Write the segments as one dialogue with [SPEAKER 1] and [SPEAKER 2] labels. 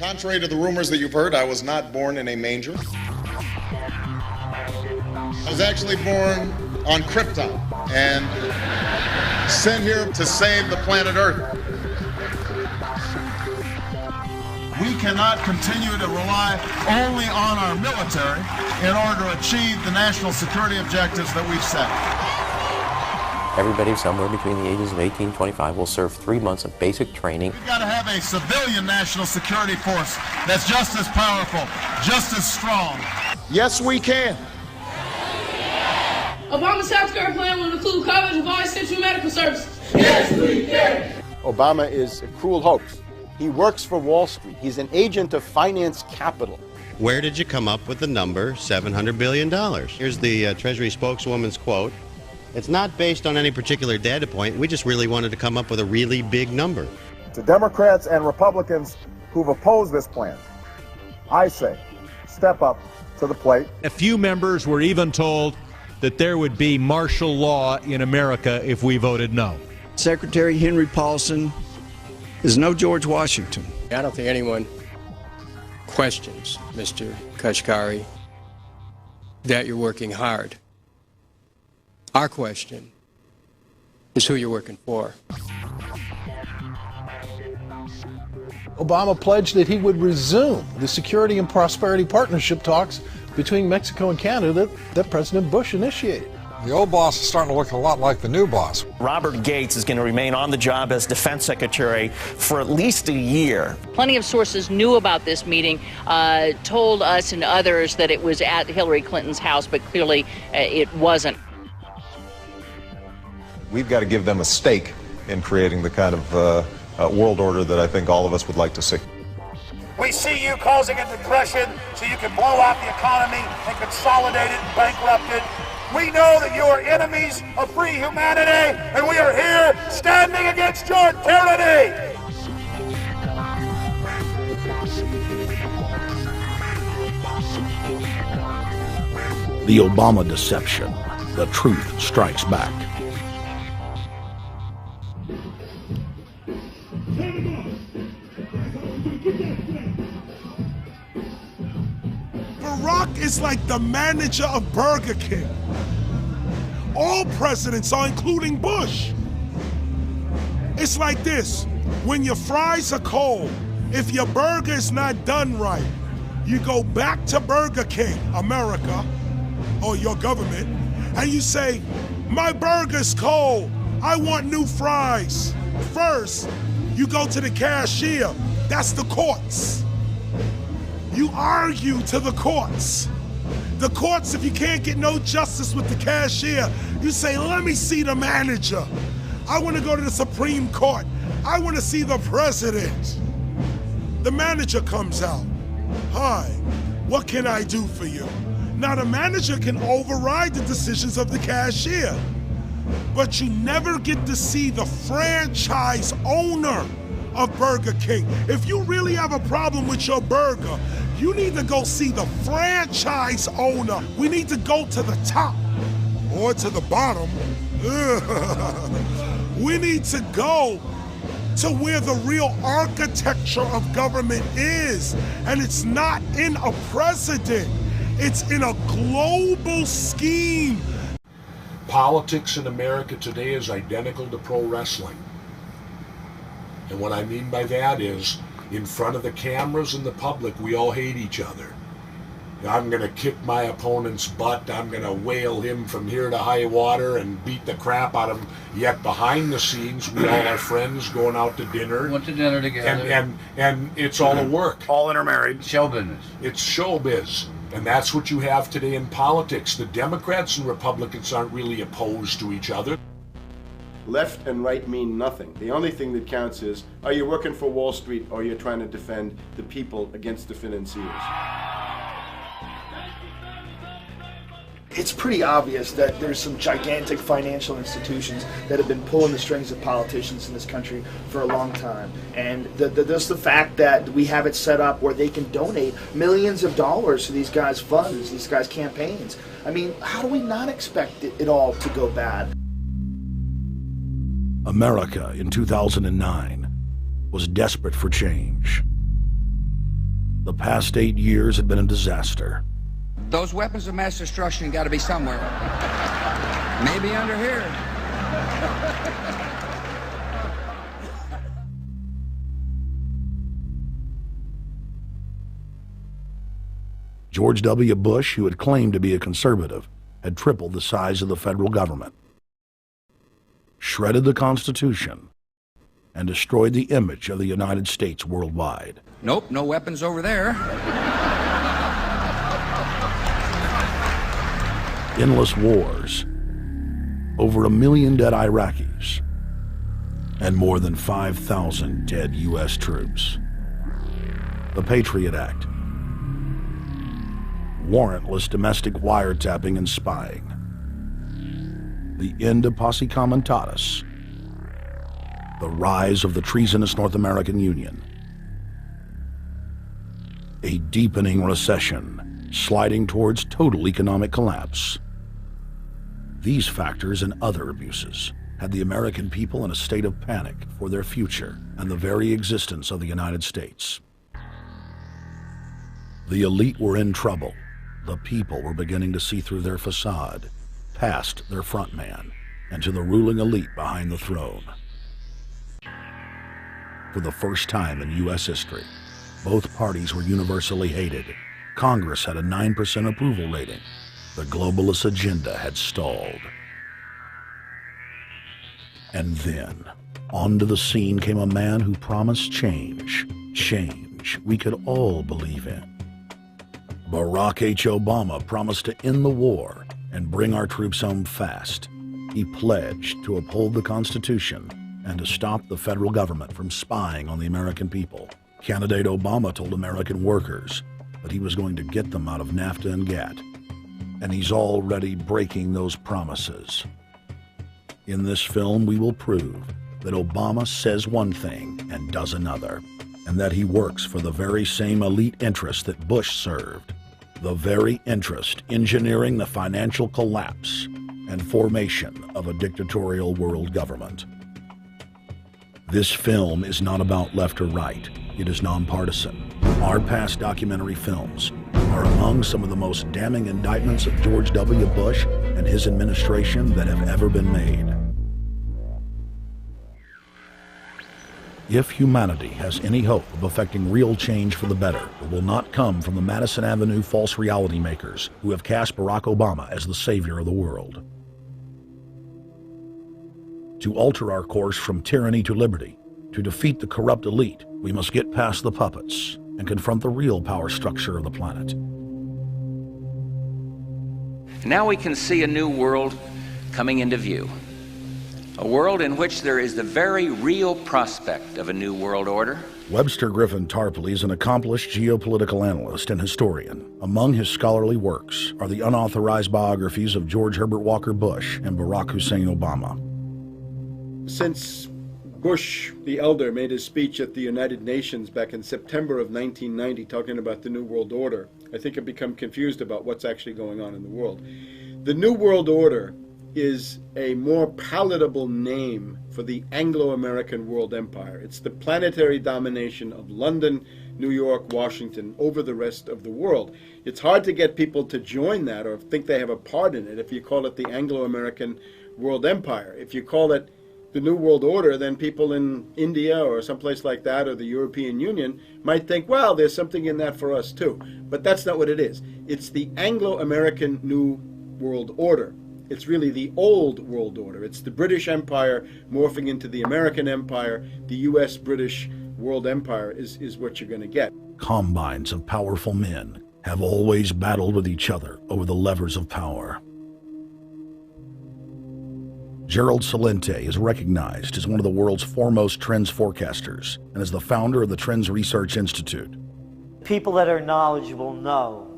[SPEAKER 1] Contrary to the rumors that you've heard, I was not born in a manger. I was actually born on Krypton and sent here to save the planet Earth. We cannot continue to rely only on our military in order to achieve the national security objectives that we've set.
[SPEAKER 2] Everybody somewhere between the ages of 18 and 25 will serve 3 months of basic training.
[SPEAKER 1] We've got to have a civilian national security force that's just as powerful, just as strong. Yes, we can.
[SPEAKER 3] Obama's healthcare plan will include coverage of all essential medical services. Yes, we can.
[SPEAKER 4] Obama is a cruel hoax. He works for Wall Street. He's an agent of finance capital.
[SPEAKER 5] Where did you come up with the number $700 billion? Here's the Treasury spokeswoman's quote. It's not based on any particular data point. We just really wanted to come up with a really big number.
[SPEAKER 6] To Democrats and Republicans who've opposed this plan, I say, step up to the plate.
[SPEAKER 7] A few members were even told that there would be martial law in America if we voted no.
[SPEAKER 8] Secretary Henry Paulson is no George Washington.
[SPEAKER 9] I don't think anyone questions, Mr. Kashkari, that you're working hard. Our question is who you're working for.
[SPEAKER 10] Obama pledged that he would resume the Security and Prosperity Partnership talks between Mexico and Canada that President Bush initiated.
[SPEAKER 11] The old boss is starting to look a lot like the new boss.
[SPEAKER 12] Robert Gates is going to remain on the job as defense secretary for at least a year.
[SPEAKER 13] Plenty of sources knew about this meeting, told us and others that it was at Hillary Clinton's house, but clearly it wasn't.
[SPEAKER 14] We've got to give them a stake in creating the kind of world order that I think all of us would like to see.
[SPEAKER 15] We see you causing a depression so you can blow out the economy and consolidate it and bankrupt it. We know that you are enemies of free humanity, and we are here standing against your tyranny.
[SPEAKER 16] The Obama deception. The truth strikes back.
[SPEAKER 17] Barack is like the manager of Burger King. All presidents are, including Bush. It's like this: when your fries are cold, if your burger is not done right, you go back to Burger King, America, or your government, and you say, my burger's cold, I want new fries. First, you go to the cashier, that's the courts. You argue to the courts. The courts, if you can't get no justice with the cashier, you say, let me see the manager. I want to go to the Supreme Court. I want to see the president. The manager comes out. Hi, what can I do for you? Now the manager can override the decisions of the cashier, but you never get to see the franchise owner of Burger King. If you really have a problem with your burger, you need to go see the franchise owner. We need to go to the top or to the bottom. We need to go to where the real architecture of government is. And it's not in a president, it's in a global scheme.
[SPEAKER 18] Politics in America today is identical to pro wrestling. And what I mean by that is, in front of the cameras and the public, we all hate each other. I'm going to kick my opponent's butt. I'm going to whale him from here to high water and beat the crap out of him. Yet behind the scenes, we all are friends going out to dinner.
[SPEAKER 19] Went to dinner together.
[SPEAKER 18] And it's all a work.
[SPEAKER 19] All intermarried. Show business.
[SPEAKER 18] It's showbiz. And that's what you have today in politics. The Democrats and Republicans aren't really opposed to each other.
[SPEAKER 4] Left and right mean nothing. The only thing that counts is, are you working for Wall Street or you're trying to defend the people against the financiers?
[SPEAKER 20] It's pretty obvious that there's some gigantic financial institutions that have been pulling the strings of politicians in this country for a long time. And just the fact that we have it set up where they can donate millions of dollars to these guys' funds, these guys' campaigns. I mean, how do we not expect it all to go bad?
[SPEAKER 16] America in 2009 was desperate for change. The past 8 years had been a disaster.
[SPEAKER 21] Those weapons of mass destruction got to be somewhere. Maybe under here.
[SPEAKER 16] George W. Bush, who had claimed to be a conservative, had tripled the size of the federal government, shredded the Constitution, and destroyed the image of the United States worldwide.
[SPEAKER 21] Nope, no weapons over there.
[SPEAKER 16] Endless wars, over 1 million dead Iraqis, and more than 5,000 dead U.S. troops. The Patriot Act, warrantless domestic wiretapping and spying, the end of Posse Comitatus, the rise of the treasonous North American Union, a deepening recession sliding towards total economic collapse. These factors and other abuses had the American people in a state of panic for their future and the very existence of the United States. The elite were in trouble. The people were beginning to see through their facade, past their front man, and to the ruling elite behind the throne. For the first time in U.S. history, both parties were universally hated. Congress had a 9% approval rating. The globalist agenda had stalled. And then, onto the scene came a man who promised change. Change we could all believe in. Barack H. Obama promised to end the war and bring our troops home fast. He pledged to uphold the Constitution and to stop the federal government from spying on the American people. Candidate Obama told American workers that he was going to get them out of NAFTA and GATT, and he's already breaking those promises. In this film, we will prove that Obama says one thing and does another, and that he works for the very same elite interests that Bush served, the very interest engineering the financial collapse and formation of a dictatorial world government. This film is not about left or right. It is nonpartisan. Our past documentary films are among some of the most damning indictments of George W. Bush and his administration that have ever been made. If humanity has any hope of effecting real change for the better, it will not come from the Madison Avenue false reality makers who have cast Barack Obama as the savior of the world. To alter our course from tyranny to liberty, to defeat the corrupt elite, we must get past the puppets and confront the real power structure of the planet.
[SPEAKER 22] Now we can see a new world coming into view. A world in which there is the very real prospect of a new world order.
[SPEAKER 16] Webster Griffin Tarpley is an accomplished geopolitical analyst and historian. Among his scholarly works are the unauthorized biographies of George Herbert Walker Bush and Barack Hussein Obama.
[SPEAKER 4] Since Bush the elder made his speech at the United Nations back in September of 1990 talking about the New World Order, I think I've become confused about what's actually going on in the world. The New World Order is a more palatable name for the Anglo-American world empire. It's the planetary domination of London, New York, Washington over the rest of the world. It's hard to get people to join that or think they have a part in it if you call it the Anglo-American world empire. If you call it the New World Order, then people in India or someplace like that or the European Union might think, well, there's something in that for us too. But that's not what it is. It's the Anglo-American New World Order. It's really the old world order. It's the British Empire morphing into the American Empire. The U.S.-British world empire is what you're going to get.
[SPEAKER 16] Combines of powerful men have always battled with each other over the levers of power. Gerald Celente is recognized as one of the world's foremost trends forecasters and is the founder of the Trends Research Institute.
[SPEAKER 23] People that are knowledgeable know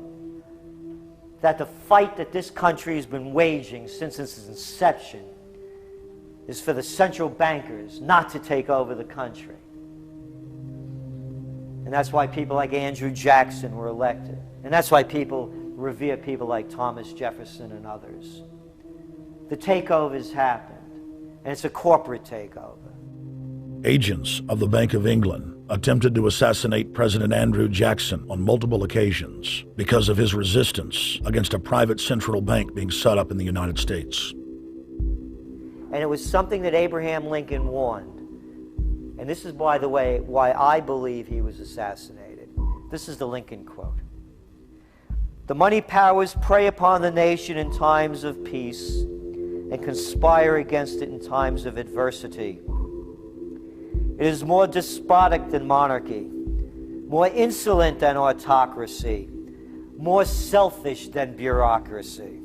[SPEAKER 23] that the fight that this country has been waging since its inception is for the central bankers not to take over the country. And that's why people like Andrew Jackson were elected. And that's why people revere people like Thomas Jefferson and others. The takeover has happened, and it's a corporate takeover.
[SPEAKER 16] Agents of the Bank of England attempted to assassinate President Andrew Jackson on multiple occasions because of his resistance against a private central bank being set up in the United States.
[SPEAKER 23] And it was something that Abraham Lincoln warned. And this is, by the way, why I believe he was assassinated. This is the Lincoln quote. "The money powers prey upon the nation in times of peace and conspire against it in times of adversity. It is more despotic than monarchy, more insolent than autocracy, more selfish than bureaucracy.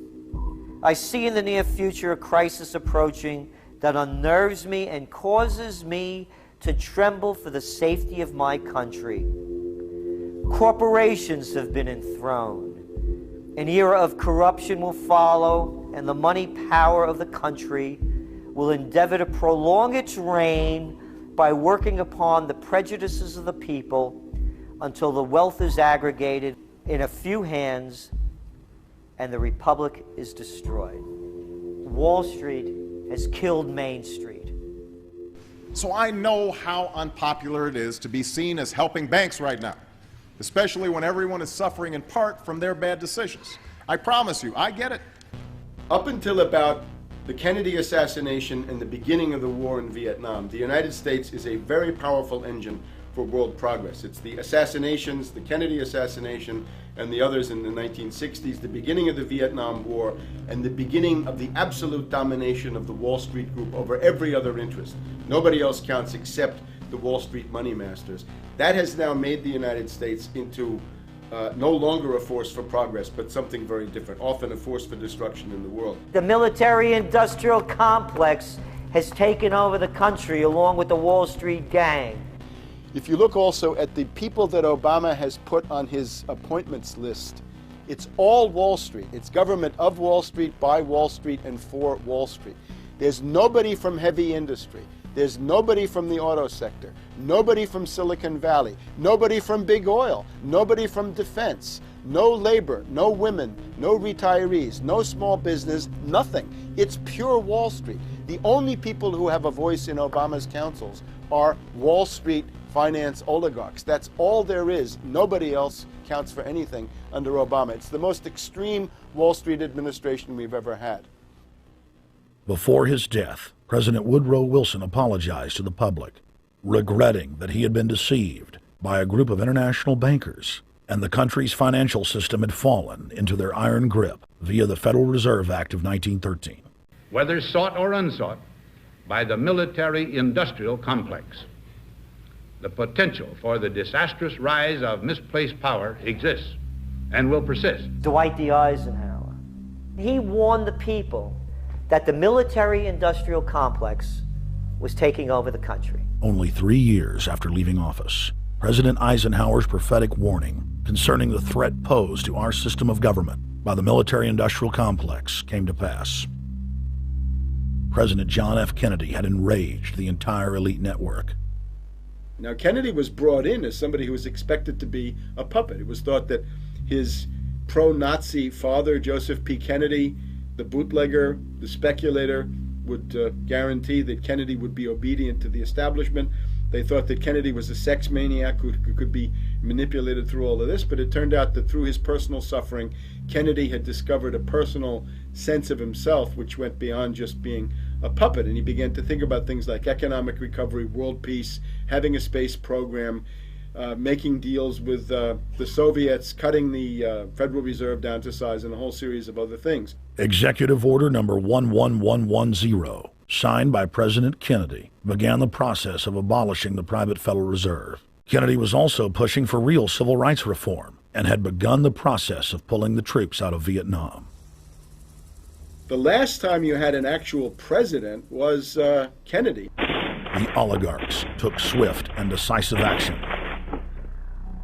[SPEAKER 23] I see in the near future a crisis approaching that unnerves me and causes me to tremble for the safety of my country. Corporations have been enthroned. An era of corruption will follow, and the money power of the country will endeavor to prolong its reign by working upon the prejudices of the people until the wealth is aggregated in a few hands and the republic is destroyed. Wall Street has killed Main Street."
[SPEAKER 1] So I know how unpopular it is to be seen as helping banks right now, especially when everyone is suffering in part from their bad decisions. I promise you, I get it.
[SPEAKER 4] Up until about the Kennedy assassination and the beginning of the war in Vietnam, the United States is a very powerful engine for world progress. It's the assassinations, the Kennedy assassination, and the others in the 1960s, the beginning of the Vietnam War, and the beginning of the absolute domination of the Wall Street Group over every other interest. Nobody else counts except the Wall Street money masters. That has now made the United States into no longer a force for progress, but something very different, often a force for destruction in the world.
[SPEAKER 23] The military-industrial complex has taken over the country along with the Wall Street gang.
[SPEAKER 4] If you look also at the people that Obama has put on his appointments list, it's all Wall Street. It's government of Wall Street, by Wall Street, and for Wall Street. There's nobody from heavy industry. There's nobody from the auto sector, nobody from Silicon Valley, nobody from big oil, nobody from defense, no labor, no women, no retirees, no small business, nothing. It's pure Wall Street. The only people who have a voice in Obama's councils are Wall Street finance oligarchs. That's all there is. Nobody else counts for anything under Obama. It's the most extreme Wall Street administration we've ever had.
[SPEAKER 16] Before his death, President Woodrow Wilson apologized to the public, regretting that he had been deceived by a group of international bankers and the country's financial system had fallen into their iron grip via the Federal Reserve Act of 1913.
[SPEAKER 2] Whether sought or unsought by the military-industrial complex, the potential for the disastrous rise of misplaced power exists and will persist.
[SPEAKER 23] Dwight D. Eisenhower, he warned the people that the military-industrial complex was taking over the country.
[SPEAKER 16] Only 3 years after leaving office, President Eisenhower's prophetic warning concerning the threat posed to our system of government by the military-industrial complex came to pass. President John F. Kennedy had enraged the entire elite network.
[SPEAKER 4] Now, Kennedy was brought in as somebody who was expected to be a puppet. It was thought that his pro-Nazi father, Joseph P. Kennedy, the bootlegger, the speculator, would guarantee that Kennedy would be obedient to the establishment. They thought that Kennedy was a sex maniac who could be manipulated through all of this, but it turned out that through his personal suffering, Kennedy had discovered a personal sense of himself which went beyond just being a puppet, and he began to think about things like economic recovery, world peace, having a space program, making deals with the Soviets, cutting the Federal Reserve down to size, and a whole series of other things.
[SPEAKER 16] Executive Order number 11110, signed by President Kennedy, began the process of abolishing the private Federal Reserve. Kennedy was also pushing for real civil rights reform and had begun the process of pulling the troops out of Vietnam.
[SPEAKER 4] The last time you had an actual president was Kennedy.
[SPEAKER 16] The oligarchs took swift and decisive action.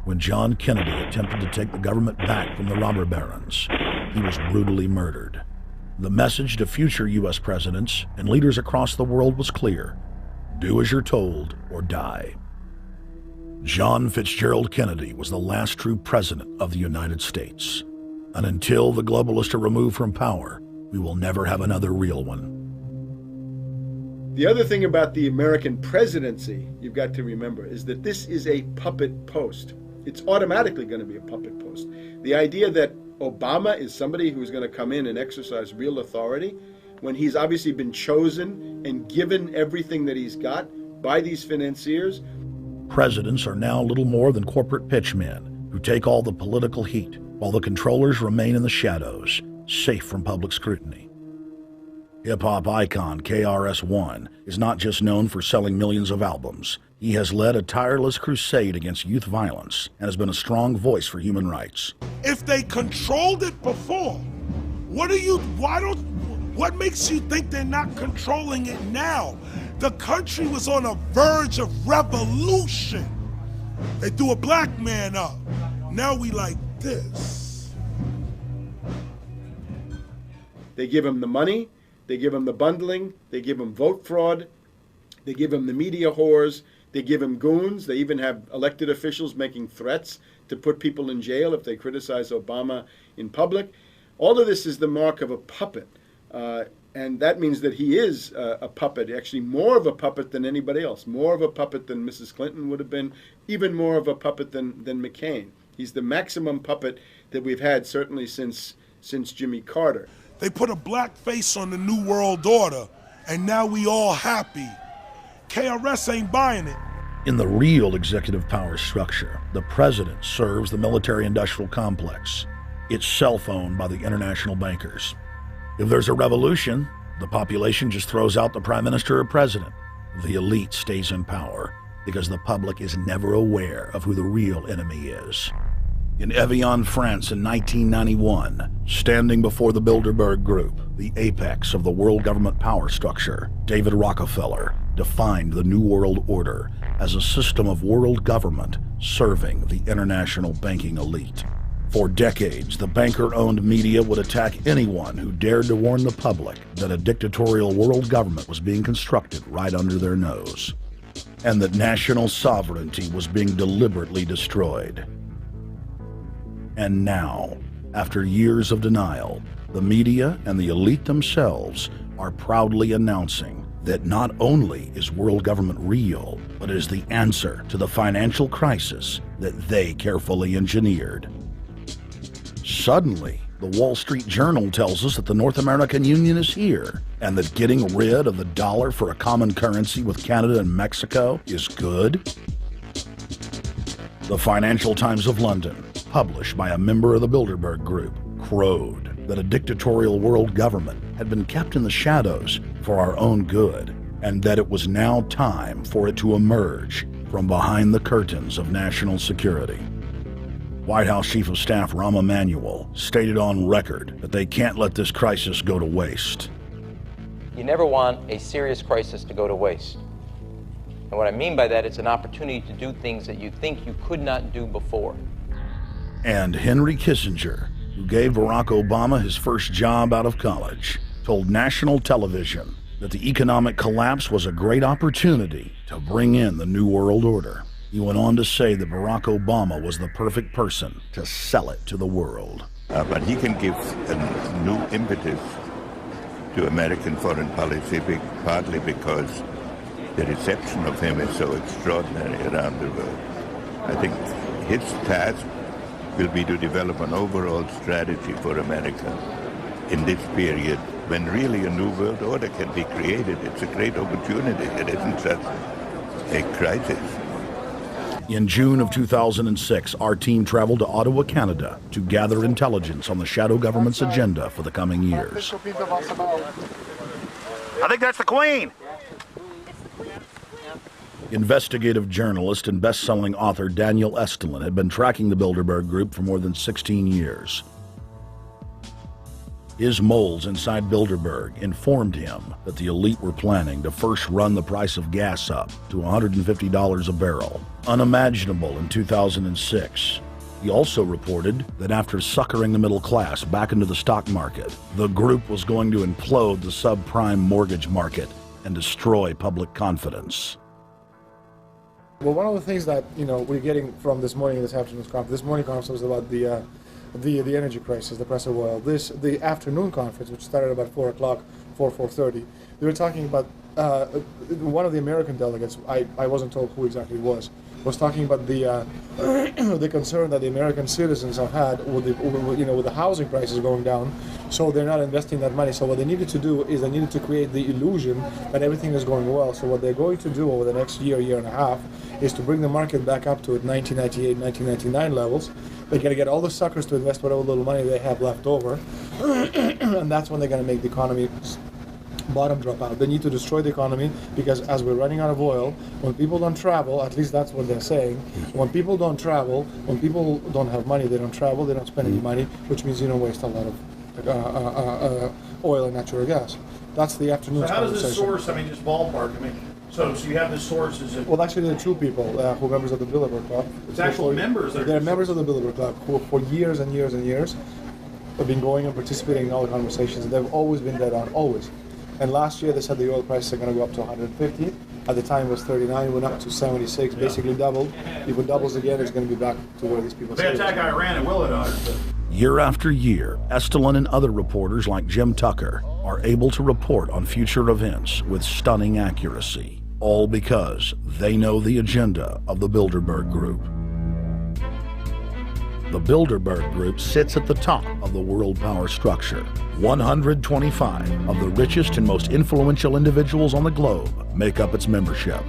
[SPEAKER 16] When John Kennedy attempted to take the government back from the robber barons, he was brutally murdered. The message to future U.S. presidents and leaders across the world was clear: do as you're told or die. John Fitzgerald Kennedy was the last true president of the United States. And until the globalists are removed from power, we will never have another real one.
[SPEAKER 4] The other thing about the American presidency you've got to remember is that this is a puppet post. It's automatically going to be a puppet post. The idea that Obama is somebody who's going to come in and exercise real authority when he's obviously been chosen and given everything that he's got by these financiers.
[SPEAKER 16] Presidents are now little more than corporate pitchmen who take all the political heat, while the controllers remain in the shadows, safe from public scrutiny. Hip-hop icon KRS-One is not just known for selling millions of albums. He has led a tireless crusade against youth violence and has been a strong voice for human rights.
[SPEAKER 17] If they controlled it before, what makes you think they're not controlling it now? The country was on a verge of revolution. They threw a black man up. Now we like this.
[SPEAKER 4] They give him the money, they give him the bundling, they give him vote fraud, they give him the media whores, they give him goons, they even have elected officials making threats to put people in jail if they criticize Obama in public. All of this is the mark of a puppet. And that means that he is a puppet, actually more of a puppet than anybody else, more of a puppet than Mrs. Clinton would have been, even more of a puppet than McCain. He's the maximum puppet that we've had certainly since Jimmy Carter.
[SPEAKER 17] They put a black face on the New World Order, and now we all happy. KRS ain't buying it.
[SPEAKER 16] In the real executive power structure, the president serves the military-industrial complex. It's self-owned by the international bankers. If there's a revolution, the population just throws out the prime minister or president. The elite stays in power because the public is never aware of who the real enemy is. In Evian, France in 1991, standing before the Bilderberg Group, the apex of the world government power structure, David Rockefeller defined the New World Order as a system of world government serving the international banking elite. For decades, the banker-owned media would attack anyone who dared to warn the public that a dictatorial world government was being constructed right under their nose, and that national sovereignty was being deliberately destroyed. And now, after years of denial, the media and the elite themselves are proudly announcing that not only is world government real, but is the answer to the financial crisis that they carefully engineered. Suddenly, the Wall Street Journal tells us that the North American Union is here, and that getting rid of the dollar for a common currency with Canada and Mexico is good. The Financial Times of London, published by a member of the Bilderberg Group, crowed that a dictatorial world government had been kept in the shadows for our own good, and that it was now time for it to emerge from behind the curtains of national security. White House Chief of Staff Rahm Emanuel stated on record that they can't let this crisis go to waste.
[SPEAKER 3] You never want a serious crisis to go to waste. And what I mean by that, it's an opportunity to do things that you think you could not do before.
[SPEAKER 16] And Henry Kissinger, who gave Barack Obama his first job out of college, told national television that the economic collapse was a great opportunity to bring in the New World Order. He went on to say that Barack Obama was the perfect person to sell it to the world.
[SPEAKER 5] But he can give a new impetus to American foreign policy, partly because the reception of him is so extraordinary around the world. I think his task will be to develop an overall strategy for America in this period when really a new world order can be created. It's a great opportunity. It isn't just a crisis.
[SPEAKER 16] In June of 2006, our team traveled to Ottawa, Canada, to gather intelligence on the shadow government's agenda for the coming years.
[SPEAKER 15] I think that's the Queen.
[SPEAKER 16] Investigative journalist and best-selling author Daniel Estulin had been tracking the Bilderberg Group for more than 16 years. His moles inside Bilderberg informed him that the elite were planning to first run the price of gas up to $150 a barrel, unimaginable in 2006. He also reported that after suckering the middle class back into the stock market, the group was going to implode the subprime mortgage market and destroy public confidence.
[SPEAKER 6] Well, one of the things that we're getting from this morning's conference was about the energy crisis, the price of oil. The afternoon conference, which started about 4 o'clock, 4:30, they were talking about one of the American delegates, I wasn't told who exactly it was talking about the the concern that the American citizens have had with the housing prices going down, so they're not investing that money. So what they needed to do is they needed to create the illusion that everything is going well. So what they're going to do over the next year and a half is to bring the market back up to 1998, 1999 levels. They're going to get all the suckers to invest whatever little money they have left over, and that's when they're going to make the economy bottom drop out. They need to destroy the economy because as we're running out of oil, when people don't travel, at least that's what they're saying, when people don't travel, when people don't have money, they don't travel, they don't spend any money, which means you don't waste a lot of oil and natural gas. That's the afternoon's
[SPEAKER 7] So how does
[SPEAKER 6] conversation.
[SPEAKER 7] this source, I mean, just ballpark, I mean, so you have this source, is it?
[SPEAKER 6] Well, actually, there are two people who are members of the Bilderberg Club.
[SPEAKER 7] It's actual members that are...
[SPEAKER 6] They're members of the Bilderberg Club who for years and years and years have been going and participating in all the conversations, and they've always been dead on, always. And last year they said the oil prices are going to go up to 150. At the time it was 39, went up to 76, basically doubled. If it doubles again, it's going to be back to where these people
[SPEAKER 7] If they attack Iran, it will at 150.
[SPEAKER 16] Year after year, Estelin and other reporters like Jim Tucker are able to report on future events with stunning accuracy, all because they know the agenda of the Bilderberg Group. The Bilderberg Group sits at the top of the world power structure. 125 of the richest and most influential individuals on the globe make up its membership.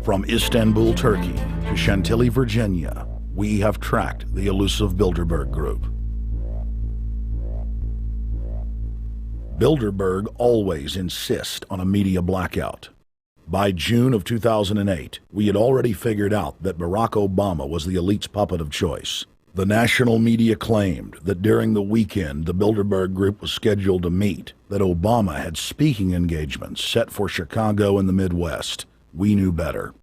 [SPEAKER 16] From Istanbul, Turkey to Chantilly, Virginia, we have tracked the elusive Bilderberg Group. Bilderberg always insist on a media blackout. By June of 2008, we had already figured out that Barack Obama was the elite's puppet of choice. The national media claimed that during the weekend the Bilderberg Group was scheduled to meet, that Obama had speaking engagements set for Chicago and the Midwest. We knew better.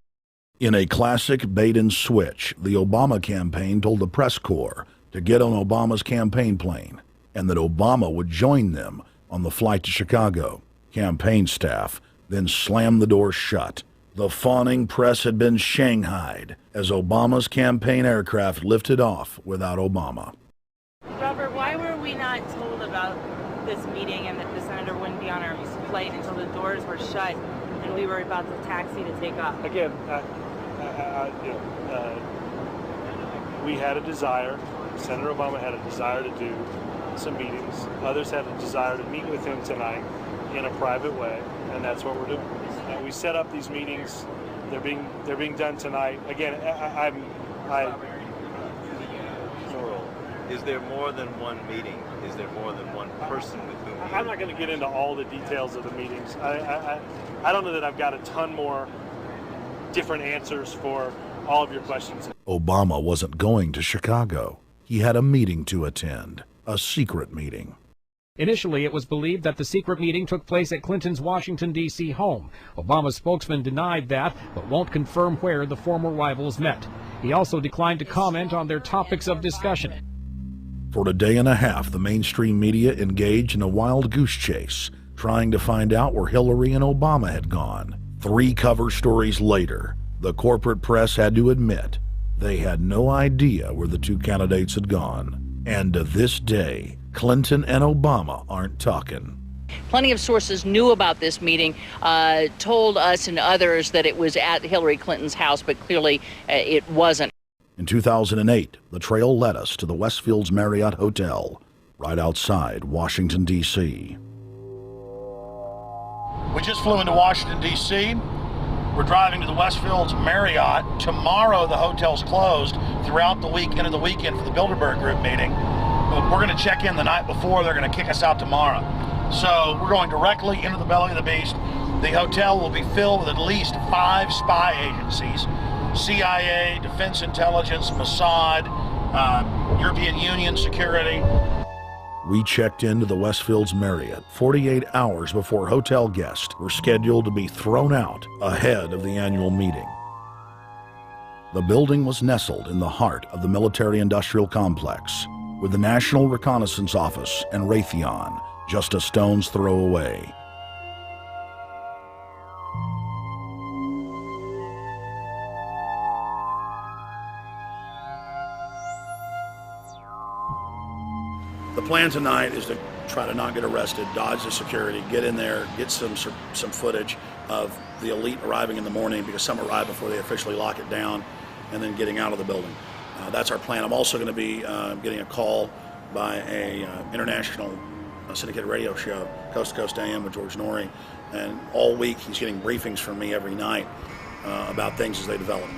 [SPEAKER 16] In a classic bait and switch, the Obama campaign told the press corps to get on Obama's campaign plane, and that Obama would join them on the flight to Chicago. Campaign staff then slammed the door shut. The fawning press had been shanghaied as Obama's campaign aircraft lifted off without Obama.
[SPEAKER 8] Robert, why were we not told about this meeting and that the senator wouldn't be on our flight until the doors were shut and we were about to taxi to take off?
[SPEAKER 9] Again, we had a desire, Senator Obama had a desire to do some meetings. Others had a desire to meet with him tonight in a private way, and that's what we're doing. We set up these meetings. They're being done tonight. Again,
[SPEAKER 24] Is there more than one meeting? Is there more than one person with whom?
[SPEAKER 9] I'm not going to get into all the details of the meetings. I don't know that I've got a ton more different answers for all of your questions.
[SPEAKER 16] Obama wasn't going to Chicago. He had a meeting to attend, a secret meeting.
[SPEAKER 25] Initially, it was believed that the secret meeting took place at Clinton's Washington, D.C. home. Obama's spokesman denied that, but won't confirm where the former rivals met. He also declined to comment on their topics of discussion.
[SPEAKER 16] For a day and a half, the mainstream media engaged in a wild goose chase, trying to find out where Hillary and Obama had gone. 3 cover stories later, the corporate press had to admit they had no idea where the 2 candidates had gone. And to this day, Clinton and Obama aren't talking.
[SPEAKER 13] Plenty of sources knew about this meeting, told us and others that it was at Hillary Clinton's house, but clearly it wasn't.
[SPEAKER 16] In 2008, the trail led us to the Westfields Marriott Hotel, right outside Washington, D.C.
[SPEAKER 26] We just flew into Washington, D.C. We're driving to the Westfields Marriott. Tomorrow, the hotel's closed throughout the week into the weekend for the Bilderberg Group meeting. We're going to check in the night before. They're going to kick us out tomorrow. So we're going directly into the belly of the beast. The hotel will be filled with at least 5 spy agencies: CIA, Defense Intelligence, Mossad, European Union security.
[SPEAKER 16] We checked into the Westfields Marriott 48 hours before hotel guests were scheduled to be thrown out ahead of the annual meeting. The building was nestled in the heart of the military-industrial complex, with the National Reconnaissance Office and Raytheon just a stone's throw away.
[SPEAKER 26] The plan tonight is to try to not get arrested, dodge the security, get in there, get some footage of the elite arriving in the morning, because some arrive before they officially lock it down, and then getting out of the building. That's our plan. I'm also going to be getting a call by a international syndicated radio show, Coast to Coast AM with George Norrie, and all week he's getting briefings from me every night about things as they develop.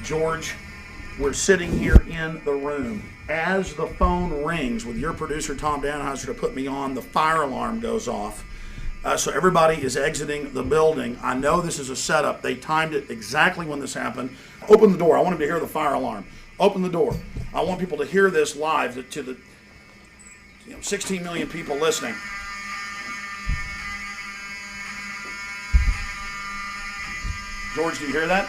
[SPEAKER 26] George, we're sitting here in the room. As the phone rings with your producer, Tom Danheiser, to put me on, the fire alarm goes off. So everybody is exiting the building. I know this is a setup. They timed it exactly when this happened. Open the door. I want them to hear the fire alarm. Open the door. I want people to hear this live to the 16 million people listening. George, do you hear that?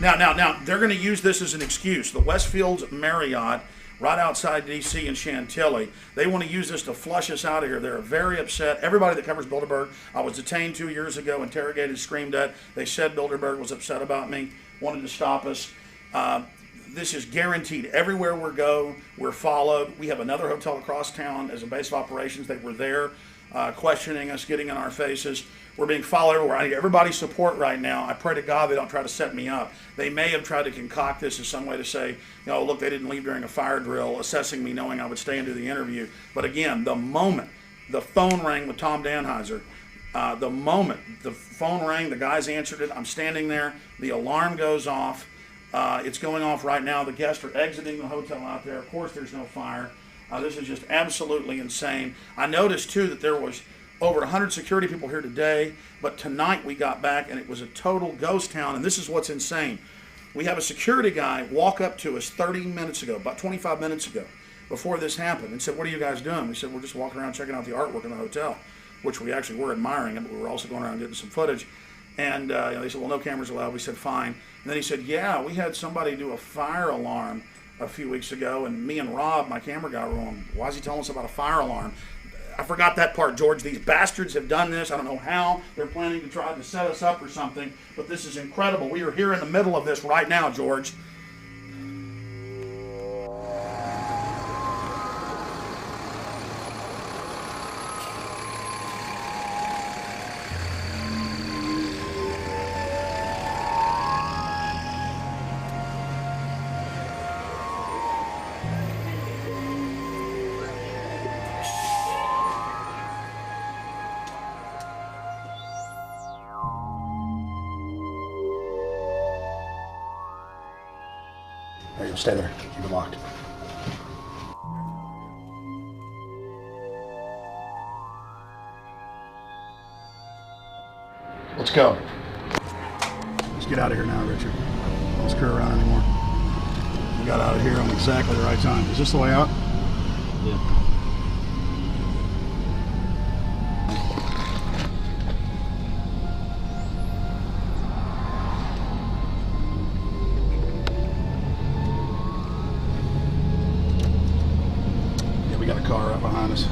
[SPEAKER 26] Now, they're going to use this as an excuse. The Westfields Marriott, right outside D.C. in Chantilly, they want to use this to flush us out of here. They're very upset. Everybody that covers Bilderberg, I was detained 2 years ago, interrogated, screamed at. They said Bilderberg was upset about me, wanted to stop us. This is guaranteed. Everywhere we go, we're followed. We have another hotel across town as a base of operations. They were there questioning us, getting in our faces. We're being followed everywhere. I need everybody's support right now. I pray to God they don't try to set me up. They may have tried to concoct this as some way to say, look, they didn't leave during a fire drill, assessing me knowing I would stay and do the interview. But again, the moment the phone rang with Tom Danheiser, the moment the phone rang, the guys answered it, I'm standing there, the alarm goes off. It's going off right now. The guests are exiting the hotel out there. Of course, there's no fire. This is just absolutely insane. I noticed, too, that there was over 100 security people here today, but tonight we got back and it was a total ghost town, and this is what's insane. We have a security guy walk up to us 30 minutes ago, about 25 minutes ago, before this happened, and said, "What are you guys doing?" We said, "We're just walking around checking out the artwork in the hotel," which we actually were admiring it, but we were also going around getting some footage. And they said, "Well, no cameras allowed." We said, "Fine." And then he said, "Yeah, we had somebody do a fire alarm a few weeks ago, and me and Rob, my camera guy, were on. Why is he telling us about a fire alarm?" I forgot that part, George. These bastards have done this. I don't know how. They're planning to try to set us up or something, but this is incredible. We are here in the middle of this right now, George. Stay there. Keep it locked. Let's go. Let's get out of here now, Richard. Don't screw around anymore. We got out of here on exactly the right time. Is this the way out? Yeah. Car right behind us.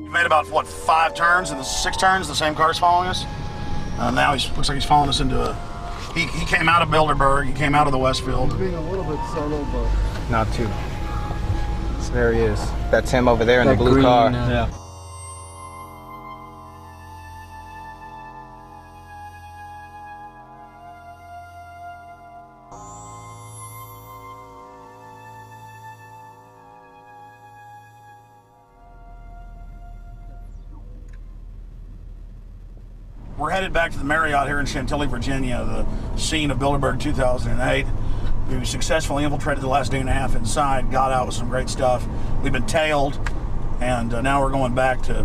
[SPEAKER 26] You made about, what, 5 turns and 6 turns? The same car's following us? Now he looks like he's following us into a... He came out of Bilderberg. He came out of the Westfield.
[SPEAKER 10] Being a little bit solo, but...
[SPEAKER 11] Not too. So there he is. That's him over there in the blue green car. Yeah.
[SPEAKER 26] We're headed back to the Marriott here in Chantilly, Virginia, the scene of Bilderberg 2008. We successfully infiltrated the last day and a half inside, got out with some great stuff. We've been tailed, and now we're going back to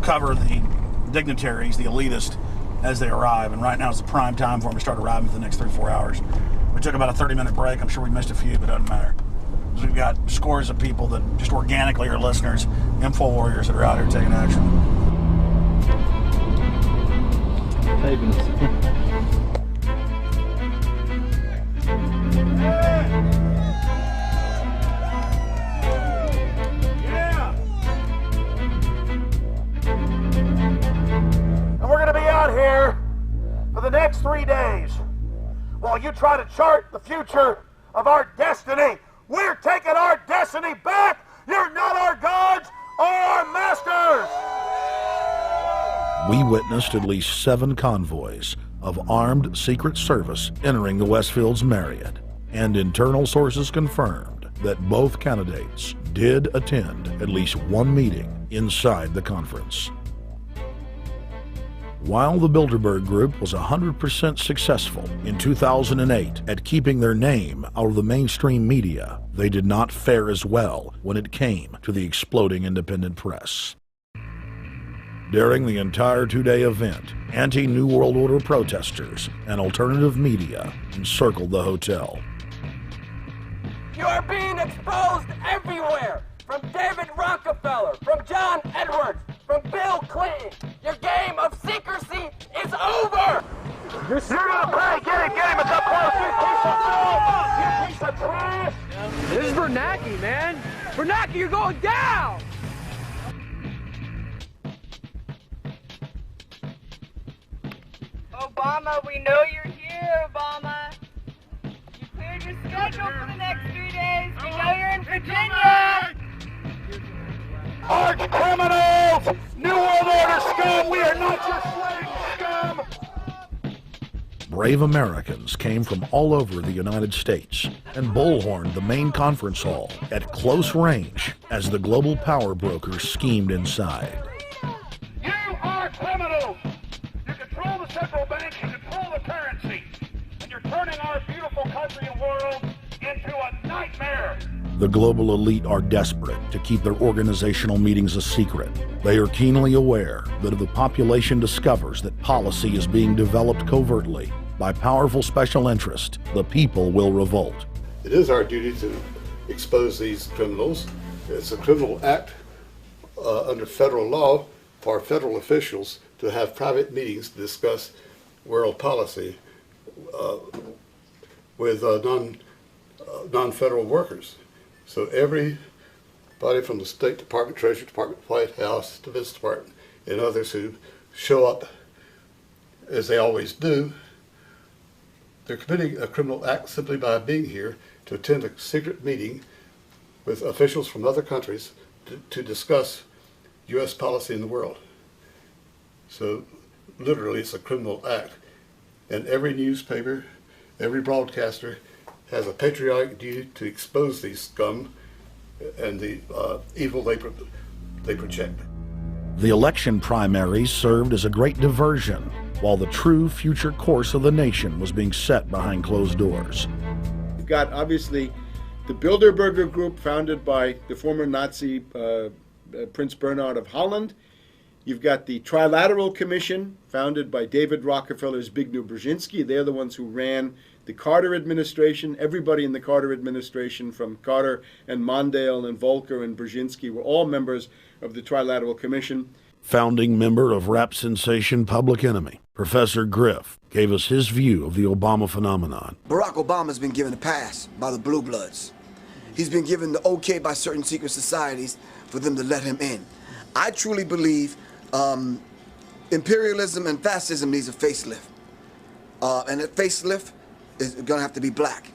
[SPEAKER 26] cover the dignitaries, the elitists, as they arrive. And right now is the prime time for them to start arriving for the next 3-4 hours. We took about a 30-minute break. I'm sure we missed a few, but it doesn't matter. Because we've got scores of people that just organically are listeners, info warriors that are out here taking action.
[SPEAKER 15] next 3 days, while you try to chart the future of our destiny, we're taking our destiny back. You're not our gods or our masters.
[SPEAKER 16] We witnessed at least 7 convoys of armed Secret Service entering the Westfield's Marriott, and internal sources confirmed that both candidates did attend at least one meeting inside the conference. While the Bilderberg Group was 100% successful in 2008 at keeping their name out of the mainstream media, they did not fare as well when it came to the exploding independent press. During the entire 2-day event, anti-New World Order protesters and alternative media encircled the hotel.
[SPEAKER 10] You are being exposed everywhere! From David Rockefeller, from John Edwards, from Bill Clinton. Your game of secrecy is over!
[SPEAKER 15] You're gonna pay! Get him at the close, you piece of trash!
[SPEAKER 10] This is Bernanke, man! Bernanke, you're going down!
[SPEAKER 12] Obama, we know you're here, Obama. You cleared your schedule for the next 3 days. We know you're in Virginia.
[SPEAKER 15] Arch criminals! New World Order scum! We are not your slave scum!
[SPEAKER 16] Brave Americans came from all over the United States and bullhorned the main conference hall at close range as the global power brokers schemed inside.
[SPEAKER 15] You are criminals! You control the central bank, you control the currency, and you're turning our beautiful country and world into a nightmare!
[SPEAKER 16] The global elite are desperate to keep their organizational meetings a secret. They are keenly aware that if the population discovers that policy is being developed covertly by powerful special interest, the people will revolt.
[SPEAKER 14] It is our duty to expose these criminals. It's a criminal act under federal law for federal officials to have private meetings to discuss world policy with non-federal workers. So everybody from the State Department, Treasury Department, White House, Defense Department, and others who show up, as they always do, they're committing a criminal act simply by being here to attend a secret meeting with officials from other countries to discuss U.S. policy in the world. So literally it's a criminal act. And every newspaper, every broadcaster has a patriotic duty to expose these scum and the evil they project.
[SPEAKER 16] The election primaries served as a great diversion, while the true future course of the nation was being set behind closed doors.
[SPEAKER 4] You've got, obviously, the Bilderberg Group, founded by the former Nazi Prince Bernhard of Holland. You've got the Trilateral Commission, founded by David Rockefeller's Zbigniew Brzezinski. They're the ones who ran the Carter administration. Everybody in the Carter administration, from Carter and Mondale and Volcker and Brzezinski, were all members of the Trilateral Commission.
[SPEAKER 16] Founding member of rap sensation Public Enemy, Professor Griff, gave us his view of the Obama phenomenon.
[SPEAKER 18] Barack Obama's been given a pass by the Blue Bloods. He's been given the okay by certain secret societies for them to let him in. I truly believe imperialism and fascism needs a facelift. And that facelift is going to have to be black.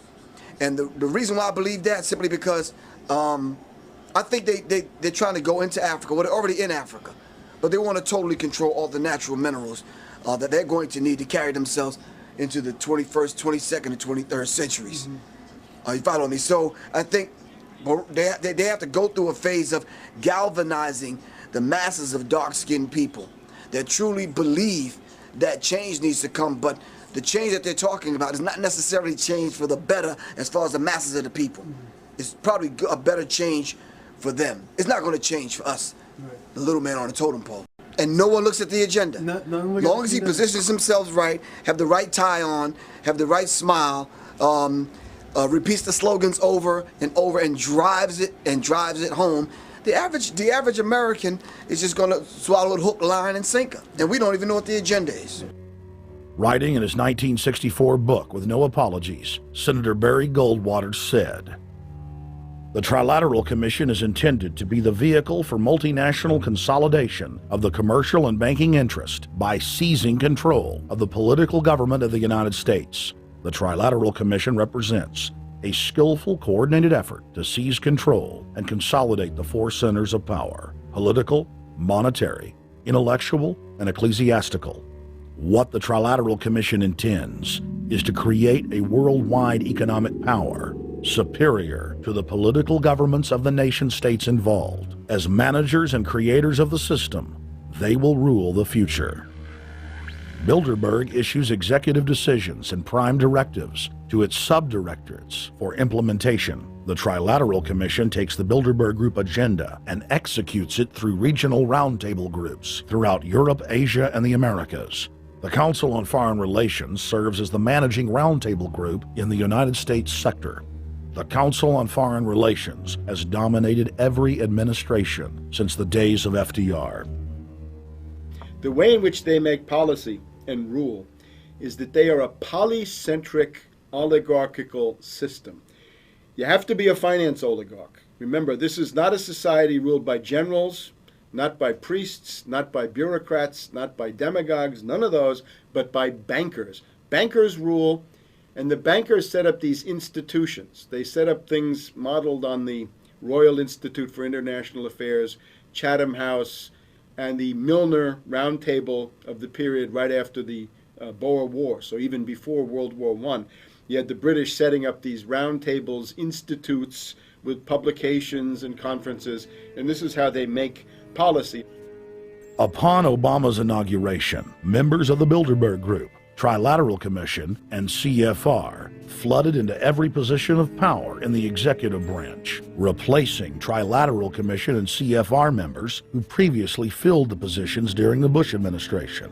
[SPEAKER 18] And the reason why I believe that, simply because I think they're trying to go into Africa. Well, they're already in Africa. But they want to totally control all the natural minerals that they're going to need to carry themselves into the 21st, 22nd, and 23rd centuries. You follow me? So I think they have to go through a phase of galvanizing the masses of dark-skinned people that truly believe that change needs to come, but the change that they're talking about is not necessarily change for the better as far as the masses of the people. It's probably a better change for them. It's not going to change for us, the little man on the totem pole. And no one looks at the agenda. Long as he positions himself right, have the right tie on, have the right smile, repeats the slogans over and over and drives it home, the average American is just going to swallow it hook, line, and sinker. And we don't even know what the agenda is.
[SPEAKER 16] Writing in his 1964 book, With No Apologies, Senator Barry Goldwater said, The Trilateral Commission is intended to be the vehicle for multinational consolidation of the commercial and banking interest by seizing control of the political government of the United States. The Trilateral Commission represents a skillful, coordinated effort to seize control and consolidate the four centers of power: political, monetary, intellectual, and ecclesiastical. What the Trilateral Commission intends is to create a worldwide economic power superior to the political governments of the nation-states involved. As managers and creators of the system, they will rule the future. Bilderberg issues executive decisions and prime directives to its subdirectorates for implementation. The Trilateral Commission takes the Bilderberg Group agenda and executes it through regional roundtable groups throughout Europe, Asia, and the Americas. The Council on Foreign Relations serves as the managing roundtable group in the United States sector. The Council on Foreign Relations has dominated every administration since the days of FDR.
[SPEAKER 4] The way in which they make policy and rule is that they are a polycentric oligarchical system. You have to be a finance oligarch. Remember, this is not a society ruled by generals, not by priests, not by bureaucrats, not by demagogues, none of those, but by bankers. Bankers rule, and the bankers set up these institutions. They set up things modeled on the Royal Institute for International Affairs, Chatham House, and the Milner Round Table of the period right after the Boer War, so even before World War I. You had the British setting up these round tables, institutes with publications and conferences, and this is how they make policy.
[SPEAKER 16] Upon Obama's inauguration, members of the Bilderberg Group, Trilateral Commission, and CFR flooded into every position of power in the executive branch, replacing Trilateral Commission and CFR members who previously filled the positions during the Bush administration.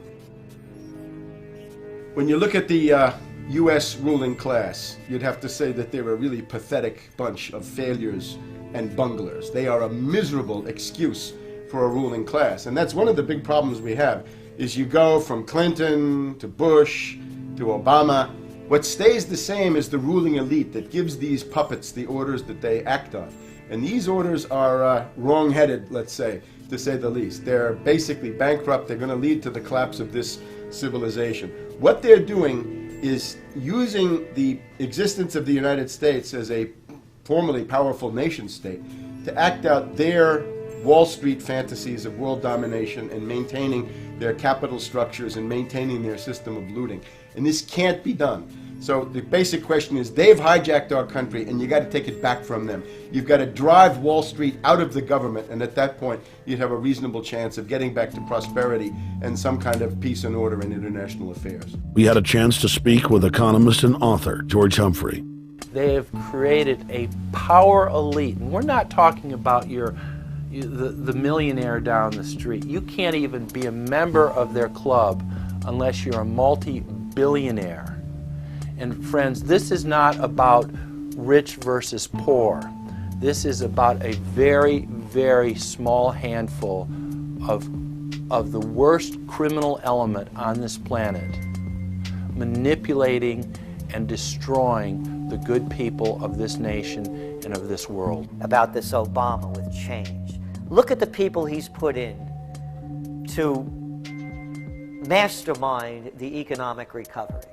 [SPEAKER 4] When you look at the U.S. ruling class, you'd have to say that they're a really pathetic bunch of failures and bunglers. They are a miserable excuse for a ruling class. And that's one of the big problems we have, is you go from Clinton to Bush to Obama. What stays the same is the ruling elite that gives these puppets the orders that they act on. And these orders are wrong-headed, let's say the least. They're basically bankrupt. They're going to lead to the collapse of this civilization. What they're doing is using the existence of the United States as a formerly powerful nation state to act out their Wall Street fantasies of world domination and maintaining their capital structures and maintaining their system of looting. And this can't be done. So the basic question is, they've hijacked our country and you got to take it back from them. You've got to drive Wall Street out of the government, and at that point you'd have a reasonable chance of getting back to prosperity and some kind of peace and order in international affairs.
[SPEAKER 16] We had a chance to speak with economist and author George Humphrey.
[SPEAKER 1] They have created a power elite, and we're not talking about the millionaire down the street. You can't even be a member of their club unless you're a multi-billionaire. And friends, this is not about rich versus poor. This is about a very, very small handful of the worst criminal element on this planet, manipulating and destroying the good people of this nation and of this world.
[SPEAKER 23] About this Obama with change. Look at the people he's put in to mastermind the economic recovery.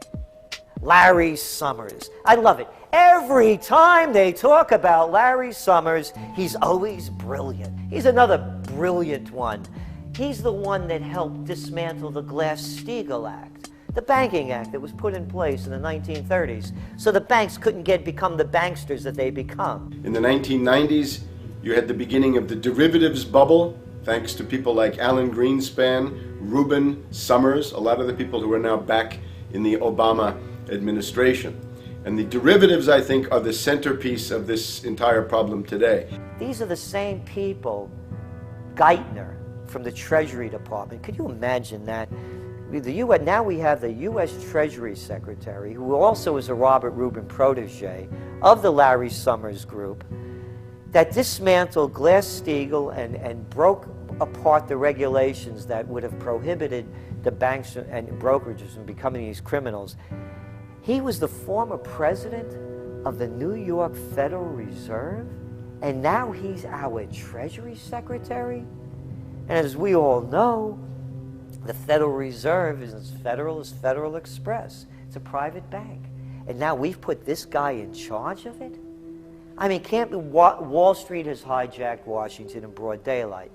[SPEAKER 23] Larry Summers. I love it. Every time they talk about Larry Summers, he's always brilliant. He's another brilliant one. He's the one that helped dismantle the Glass-Steagall Act, the banking act that was put in place in the 1930s, so the banks couldn't become the banksters that they become.
[SPEAKER 4] In the 1990s, you had the beginning of the derivatives bubble, thanks to people like Alan Greenspan, Rubin, Summers, a lot of the people who are now back in the Obama administration. And the derivatives, I think, are the centerpiece of this entire problem today.
[SPEAKER 23] These are the same people. Geithner from the Treasury Department. Could you imagine that? Now we have the U.S. Treasury Secretary, who also is a Robert Rubin protege of the Larry Summers Group, that dismantled Glass-Steagall and broke apart the regulations that would have prohibited the banks and brokerages from becoming these criminals. He was the former president of the New York Federal Reserve, And now he's our Treasury Secretary? And as we all know, the Federal Reserve is as federal as Federal Express. It's a private bank. And now we've put this guy in charge of it? I mean, Wall Street has hijacked Washington in broad daylight.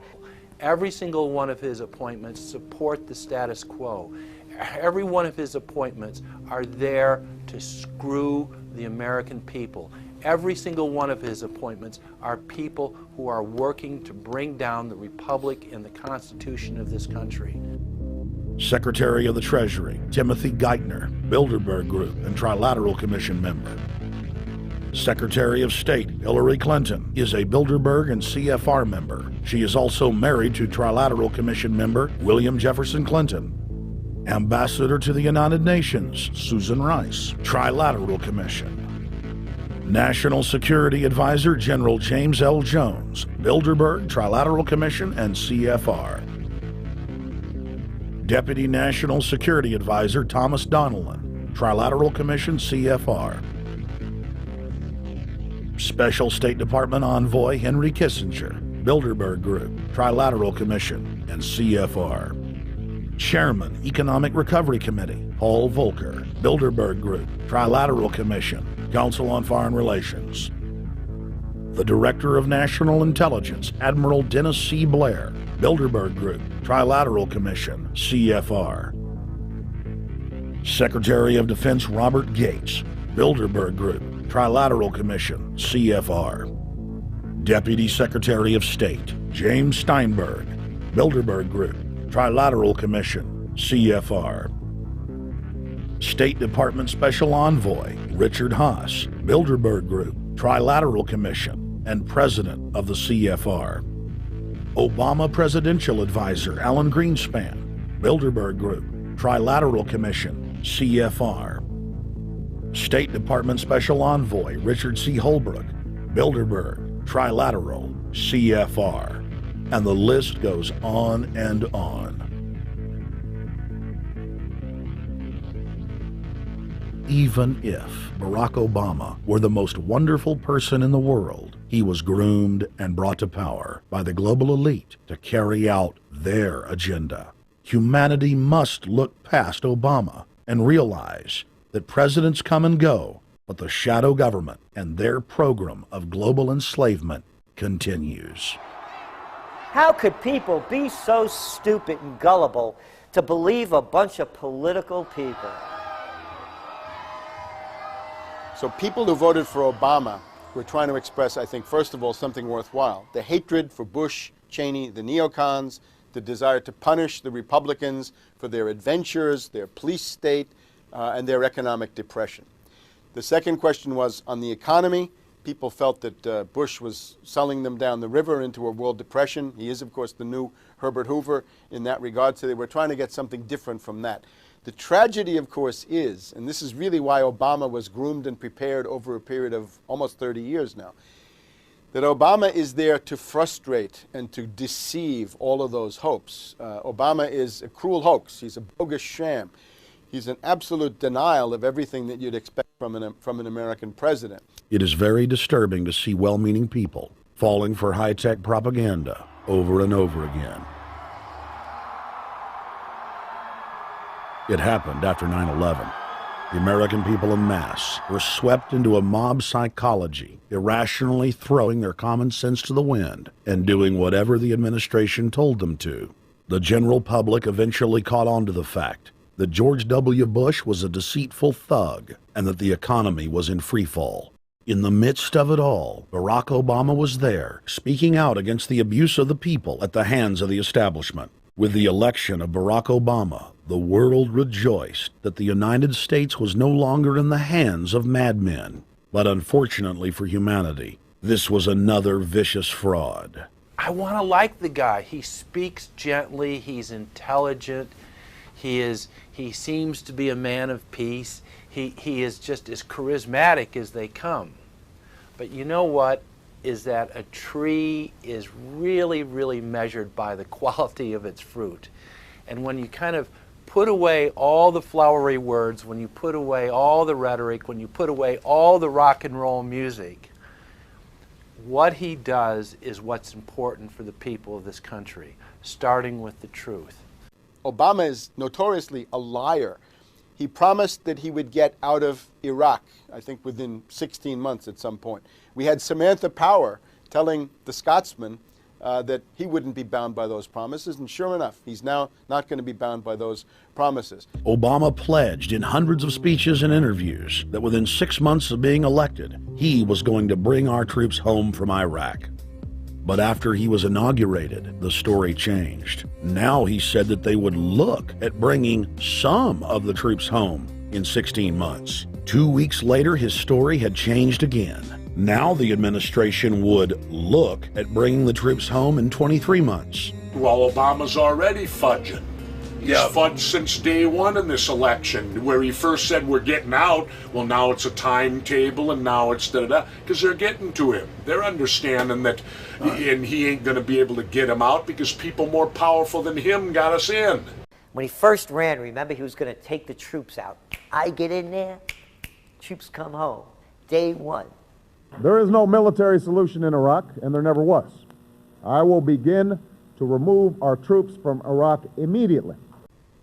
[SPEAKER 1] Every single one of his appointments support the status quo. Every one of his appointments are there to screw the American people. Every single one of his appointments are people who are working to bring down the Republic and the Constitution of this country.
[SPEAKER 16] Secretary of the Treasury, Timothy Geithner, Bilderberg Group and Trilateral Commission member. Secretary of State, Hillary Clinton, is a Bilderberg and CFR member. She is also married to Trilateral Commission member William Jefferson Clinton. Ambassador to the United Nations, Susan Rice, Trilateral Commission. National Security Advisor General James L. Jones, Bilderberg, Trilateral Commission, and CFR. Deputy National Security Advisor Thomas Donnellan, Trilateral Commission, CFR. Special State Department Envoy Henry Kissinger, Bilderberg Group, Trilateral Commission, and CFR. Chairman, Economic Recovery Committee, Paul Volcker, Bilderberg Group, Trilateral Commission, Council on Foreign Relations. The Director of National Intelligence, Admiral Dennis C. Blair, Bilderberg Group, Trilateral Commission, CFR. Secretary of Defense Robert Gates, Bilderberg Group, Trilateral Commission, CFR. Deputy Secretary of State James Steinberg, Bilderberg Group, Trilateral Commission, CFR. State Department Special Envoy Richard Haas, Bilderberg Group, Trilateral Commission, and President of the CFR. Obama Presidential Advisor Alan Greenspan, Bilderberg Group, Trilateral Commission, CFR. State Department Special Envoy Richard C. Holbrooke, Bilderberg, Trilateral, CFR. And the list goes on and on. Even if Barack Obama were the most wonderful person in the world, he was groomed and brought to power by the global elite to carry out their agenda. Humanity must look past Obama and realize that presidents come and go, but the shadow government and their program of global enslavement continues.
[SPEAKER 23] How could people be so stupid and gullible to believe a bunch of political people?
[SPEAKER 4] So people who voted for Obama were trying to express, I think, first of all, something worthwhile. The hatred for Bush, Cheney, the neocons, the desire to punish the Republicans for their adventures, their police state, and their economic depression. The second question was on the economy. People felt that Bush was selling them down the river into a world depression. He is, of course, the new Herbert Hoover in that regard, so they were trying to get something different from that. The tragedy, of course, is, and this is really why Obama was groomed and prepared over a period of almost 30 years now, that Obama is there to frustrate and to deceive all of those hopes. Obama is a cruel hoax. He's a bogus sham. He's an absolute denial of everything that you'd expect from an American president.
[SPEAKER 16] It is very disturbing to see well-meaning people falling for high-tech propaganda over and over again. It happened after 9/11. The American people en masse were swept into a mob psychology, irrationally throwing their common sense to the wind and doing whatever the administration told them to. The general public eventually caught on to the fact that George W. Bush was a deceitful thug and that the economy was in free fall. In the midst of it all, Barack Obama was there, speaking out against the abuse of the people at the hands of the establishment. With the election of Barack Obama, the world rejoiced that the United States was no longer in the hands of madmen. But unfortunately for humanity, this was another vicious fraud.
[SPEAKER 1] I want to like the guy. He speaks gently, he's intelligent, he seems to be a man of peace. He is just as charismatic as they come. But you know what? Is that a tree is really, really measured by the quality of its fruit. And when you kind of put away all the flowery words, when you put away all the rhetoric, when you put away all the rock and roll music, what he does is what's important for the people of this country, starting with the truth.
[SPEAKER 4] Obama is notoriously a liar. He promised that he would get out of Iraq, I think within 16 months at some point. We had Samantha Power telling the Scotsman that he wouldn't be bound by those promises, and sure enough, he's now not going to be bound by those promises.
[SPEAKER 16] Obama pledged in hundreds of speeches and interviews that within 6 months of being elected, he was going to bring our troops home from Iraq. But after he was inaugurated, the story changed. Now he said that they would look at bringing some of the troops home in 16 months. 2 weeks later, his story had changed again. Now the administration would look at bringing the troops home in 23 months.
[SPEAKER 2] Well, Obama's already fudging. He's fudged since day one in this election, where he first said we're getting out. Well, now it's a timetable, and now it's da-da-da, because they're getting to him. They're understanding that, and he ain't going to be able to get him out because people more powerful than him got us in.
[SPEAKER 23] When he first ran, remember, he was going to take the troops out. I get in there, troops come home. Day one.
[SPEAKER 17] There is no military solution in Iraq, and there never was. I will begin to remove our troops from Iraq immediately.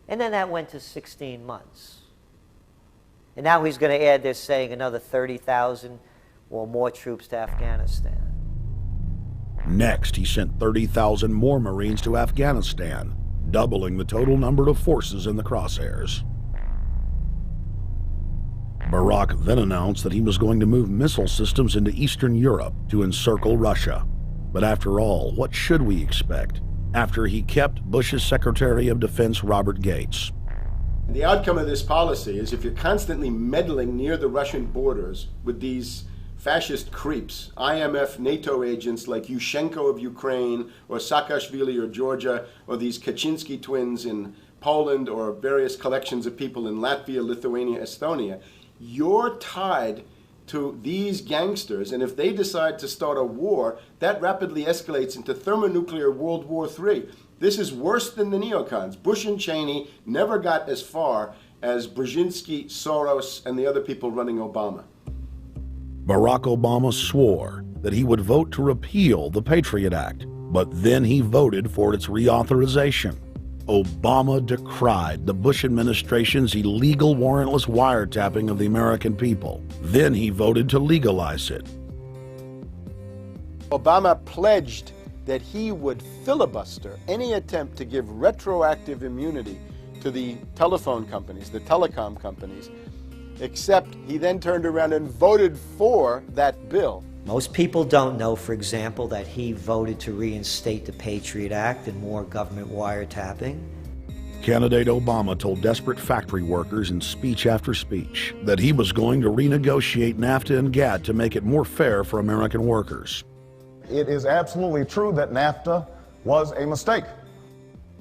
[SPEAKER 23] And then that went to 16 months. And now he's going to add, they're saying, another 30,000 or more troops to Afghanistan.
[SPEAKER 16] Next, he sent 30,000 more Marines to Afghanistan, doubling the total number of forces in the crosshairs. Barack then announced that he was going to move missile systems into Eastern Europe to encircle Russia. But after all, what should we expect after he kept Bush's Secretary of Defense Robert Gates?
[SPEAKER 4] The outcome of this policy is if you're constantly meddling near the Russian borders with these fascist creeps, IMF NATO agents like Yushchenko of Ukraine or Saakashvili or Georgia, or these Kaczynski twins in Poland, or various collections of people in Latvia, Lithuania, Estonia, you're tied to these gangsters, and if they decide to start a war, that rapidly escalates into thermonuclear World War III. This is worse than the neocons. Bush and Cheney never got as far as Brzezinski, Soros, and the other people running Obama.
[SPEAKER 16] Barack Obama swore that he would vote to repeal the Patriot Act, but then he voted for its reauthorization. Obama decried the Bush administration's illegal warrantless wiretapping of the American people. Then he voted to legalize it.
[SPEAKER 4] Obama pledged that he would filibuster any attempt to give retroactive immunity to the telephone companies, the telecom companies, except he then turned around and voted for that bill.
[SPEAKER 23] Most people don't know, for example, that he voted to reinstate the Patriot Act and more government wiretapping.
[SPEAKER 16] Candidate Obama told desperate factory workers in speech after speech that he was going to renegotiate NAFTA and GATT to make it more fair for American workers.
[SPEAKER 17] It is absolutely true that NAFTA was a mistake.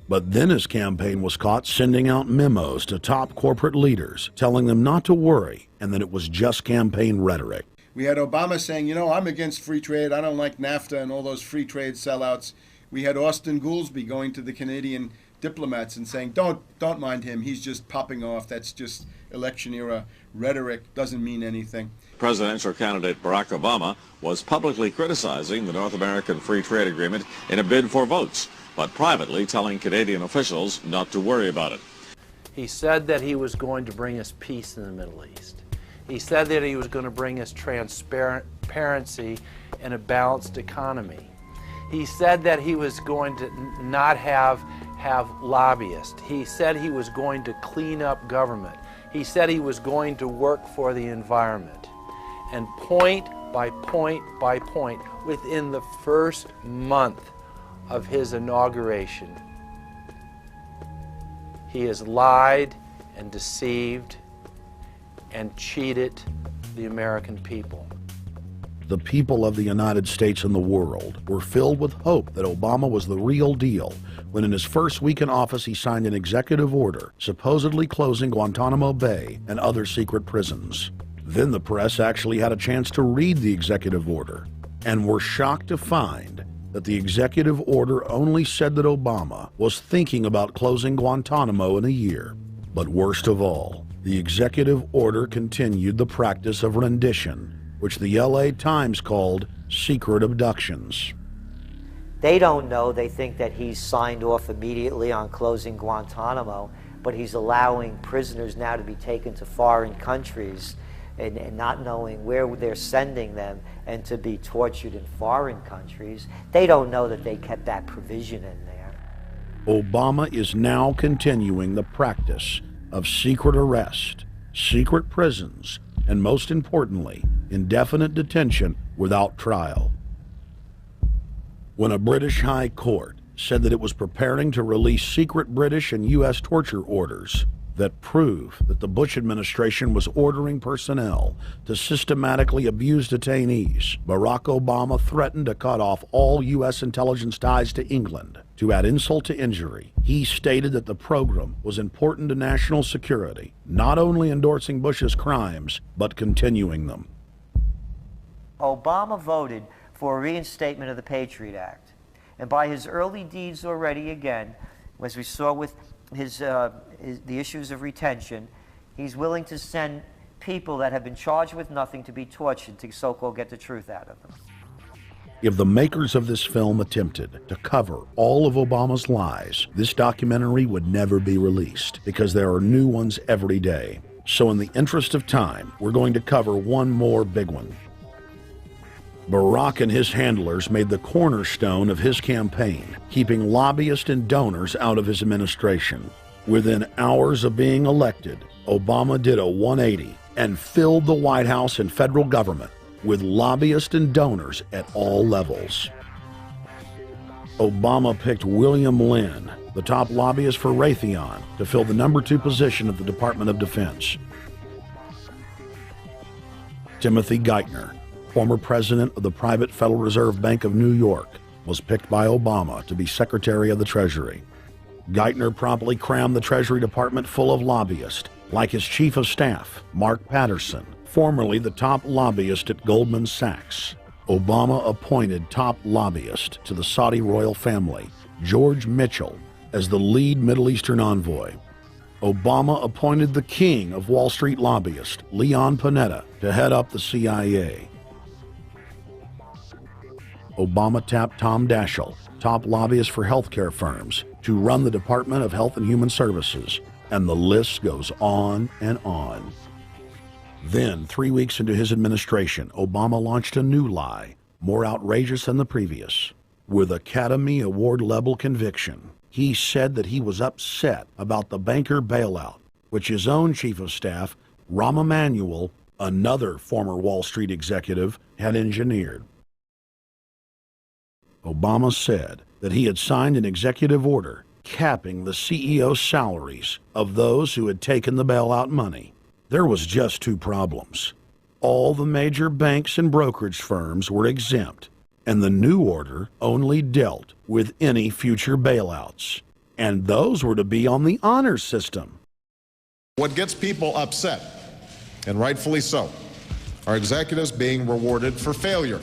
[SPEAKER 16] But then his campaign was caught sending out memos to top corporate leaders, telling them not to worry and that it was just campaign rhetoric.
[SPEAKER 4] We had Obama saying, you know, I'm against free trade. I don't like NAFTA and all those free trade sellouts. We had Austin Goolsbee going to the Canadian diplomats and saying, don't mind him. He's just popping off. That's just election era rhetoric. Doesn't mean anything.
[SPEAKER 19] Presidential candidate Barack Obama was publicly criticizing the North American Free Trade Agreement in a bid for votes, but privately telling Canadian officials not to worry about it.
[SPEAKER 1] He said that he was going to bring us peace in the Middle East. He said that he was going to bring us transparency and a balanced economy. He said that he was going to not have lobbyists. He said he was going to clean up government. He said he was going to work for the environment. And point by point by point, within the first month of his inauguration, he has lied and deceived and cheated the American people.
[SPEAKER 16] The people of the United States and the world were filled with hope that Obama was the real deal when in his first week in office he signed an executive order supposedly closing Guantanamo Bay and other secret prisons. Then the press actually had a chance to read the executive order and were shocked to find that the executive order only said that Obama was thinking about closing Guantanamo in a year. But worst of all, the executive order continued the practice of rendition, which the LA Times called secret abductions.
[SPEAKER 23] They don't know. They think that he's signed off immediately on closing Guantanamo, but he's allowing prisoners now to be taken to foreign countries and not knowing where they're sending them and to be tortured in foreign countries. They don't know that they kept that provision in there.
[SPEAKER 16] Obama is now continuing the practice of secret arrest, secret prisons, and most importantly, indefinite detention without trial. When a British High Court said that it was preparing to release secret British and U.S. torture orders that prove that the Bush administration was ordering personnel to systematically abuse detainees, Barack Obama threatened to cut off all U.S. intelligence ties to England. To add insult to injury, he stated that the program was important to national security, not only endorsing Bush's crimes, but continuing them.
[SPEAKER 23] Obama voted for a reinstatement of the Patriot Act. And by his early deeds already, again, as we saw with the issues of retention, he's willing to send people that have been charged with nothing to be tortured to so-called get the truth out of them.
[SPEAKER 16] If the makers of this film attempted to cover all of Obama's lies, this documentary would never be released because there are new ones every day. So in the interest of time, we're going to cover one more big one. Barack and his handlers made the cornerstone of his campaign, keeping lobbyists and donors out of his administration. Within hours of being elected, Obama did a 180 and filled the White House and federal government with lobbyists and donors at all levels. Obama picked William Lynn, the top lobbyist for Raytheon, to fill the #2 position at the Department of Defense. Timothy Geithner, former president of the private Federal Reserve Bank of New York, was picked by Obama to be Secretary of the Treasury. Geithner promptly crammed the Treasury Department full of lobbyists, like his Chief of Staff, Mark Patterson, formerly the top lobbyist at Goldman Sachs. Obama appointed top lobbyist to the Saudi royal family, George Mitchell, as the lead Middle Eastern envoy. Obama appointed the king of Wall Street lobbyists, Leon Panetta, to head up the CIA. Obama tapped Tom Daschle, top lobbyist for healthcare firms, to run the Department of Health and Human Services, and the list goes on and on. Then, 3 weeks into his administration, Obama launched a new lie, more outrageous than the previous. With Academy Award-level conviction, he said that he was upset about the banker bailout, which his own Chief of Staff, Rahm Emanuel, another former Wall Street executive, had engineered. Obama said that he had signed an executive order capping the CEO's salaries of those who had taken the bailout money. There was just 2 problems. All the major banks and brokerage firms were exempt, and the new order only dealt with any future bailouts. And those were to be on the honor system.
[SPEAKER 3] What gets people upset, and rightfully so, are executives being rewarded for failure.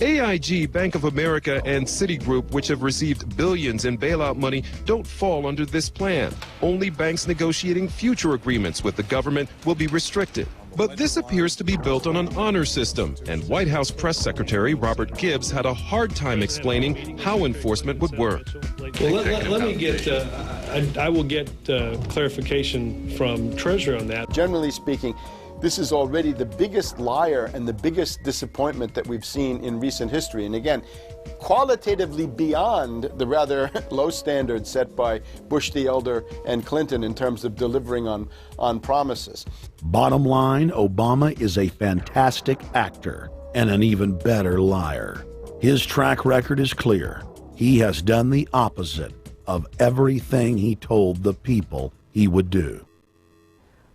[SPEAKER 5] AIG, Bank of America, and Citigroup, which have received billions in bailout money, don't fall under this plan. Only banks negotiating future agreements with the government will be restricted. But this appears to be built on an honor system, and White House Press Secretary Robert Gibbs had a hard time explaining how enforcement would work.
[SPEAKER 6] Well, let me get, I will get clarification from Treasury on that.
[SPEAKER 4] Generally speaking, this is already the biggest liar and the biggest disappointment that we've seen in recent history. And again, qualitatively beyond the rather low standards set by Bush the Elder and Clinton in terms of delivering on promises.
[SPEAKER 16] Bottom line, Obama is a fantastic actor and an even better liar. His track record is clear. He has done the opposite of everything he told the people he would do.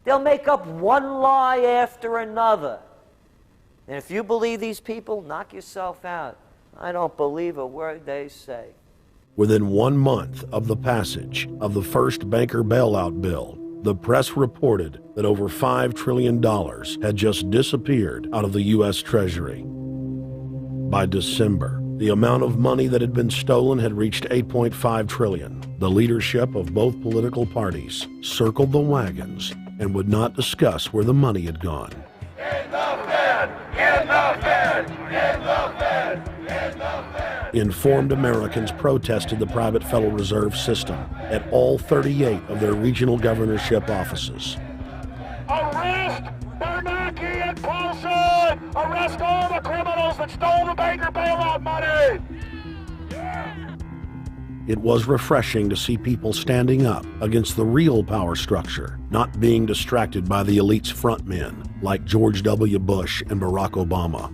[SPEAKER 23] They'll make up one lie after another. And if you believe these people, knock yourself out. I don't believe a word they say.
[SPEAKER 16] Within 1 month of the passage of the first banker bailout bill, the press reported that over $5 trillion had just disappeared out of the U.S. Treasury. By December, the amount of money that had been stolen had reached $8.5 trillion. The leadership of both political parties circled the wagons and would not discuss where the money had gone.
[SPEAKER 10] In the bed, in
[SPEAKER 16] Informed Americans protested the private Federal Reserve System at all 38 of their regional governorship offices.
[SPEAKER 15] Arrest Bernanke and Paulson! Arrest all the criminals that stole the banker bailout money!
[SPEAKER 16] It was refreshing to see people standing up against the real power structure, not being distracted by the elite's frontmen like George W. Bush and Barack Obama.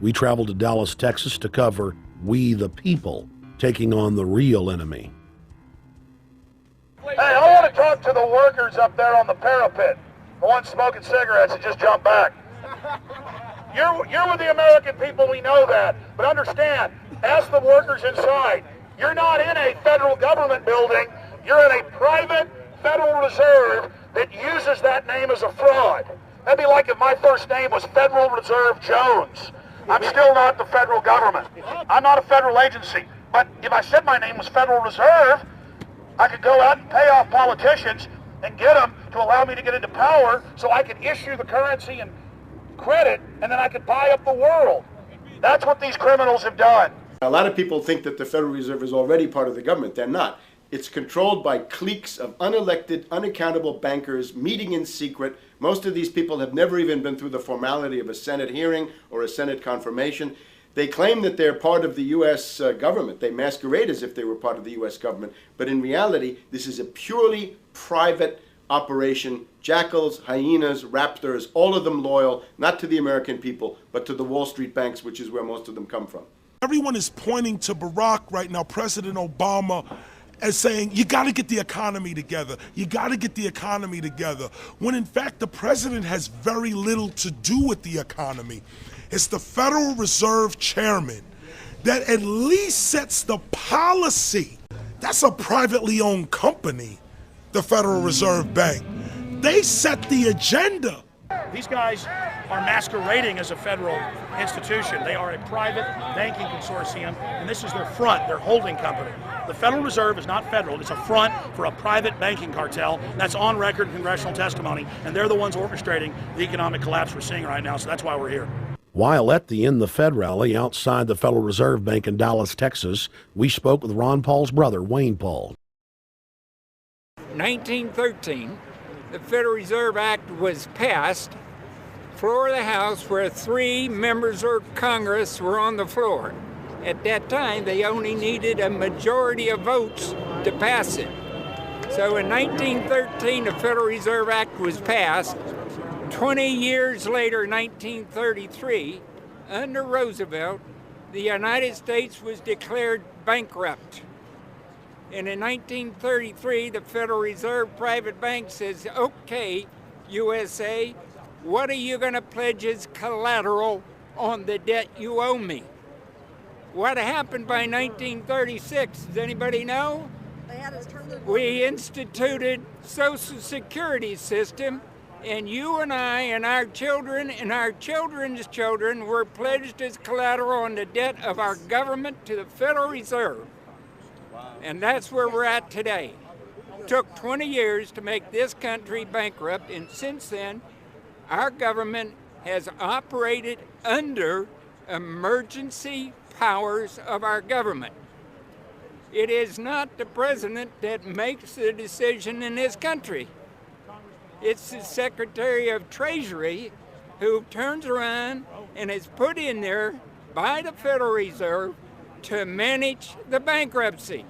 [SPEAKER 16] We traveled to Dallas, Texas to cover We the People taking on the real enemy.
[SPEAKER 15] Hey, I want to talk to the workers up there on the parapet. The ones smoking cigarettes and just jump back. You're with the American people, we know that. But understand, ask the workers inside. You're not in a federal government building. You're in a private Federal Reserve that uses that name as a fraud. That'd be like if my first name was Federal Reserve Jones. I'm still not the federal government. I'm not a federal agency. But if I said my name was Federal Reserve, I could go out and pay off politicians and get them to allow me to get into power so I could issue the currency and credit, and then I could buy up the world. That's what these criminals have done.
[SPEAKER 4] A lot of people think that the Federal Reserve is already part of the government. They're not. It's controlled by cliques of unelected, unaccountable bankers meeting in secret. Most of these people have never even been through the formality of a Senate hearing or a Senate confirmation. They claim that they're part of the U.S. government. They masquerade as if they were part of the U.S. government. But in reality, this is a purely private operation. Jackals, hyenas, raptors, all of them loyal, not to the American people, but to the Wall Street banks, which is where most of them come from.
[SPEAKER 7] Everyone is pointing to Barack right now, President Obama, as saying, you got to get the economy together. You got to get the economy together. When in fact, the president has very little to do with the economy. It's the Federal Reserve Chairman that at least sets the policy. That's a privately owned company, the Federal Reserve Bank. They set the agenda.
[SPEAKER 26] These guys are masquerading as a federal institution. They are a private banking consortium, and this is their front, their holding company. The Federal Reserve is not federal. It's a front for a private banking cartel. That's on record in congressional testimony, and they're the ones orchestrating the economic collapse we're seeing right now, so that's why we're here.
[SPEAKER 16] While at the In the Fed rally outside the Federal Reserve Bank in Dallas, Texas, we spoke with Ron Paul's brother, Wayne Paul.
[SPEAKER 8] 1913, the Federal Reserve Act was passed, floor of the House, where 3 members of Congress were on the floor. At that time, they only needed a majority of votes to pass it. So in 1913, the Federal Reserve Act was passed. 20 years later, 1933, under Roosevelt, the United States was declared bankrupt. And in 1933, the Federal Reserve Private Bank says, okay, USA, what are you going to pledge as collateral on the debt you owe me? What happened by 1936? Does anybody know? We instituted Social Security system, and you and I and our children and our children's children were pledged as collateral on the debt of our government to the Federal Reserve. And that's where we're at today. It took 20 years to make this country bankrupt, and since then, our government has operated under emergency powers of our government. It is not the president that makes the decision in this country. It's the Secretary of Treasury who turns around and is put in there by the Federal Reserve to manage the bankruptcy.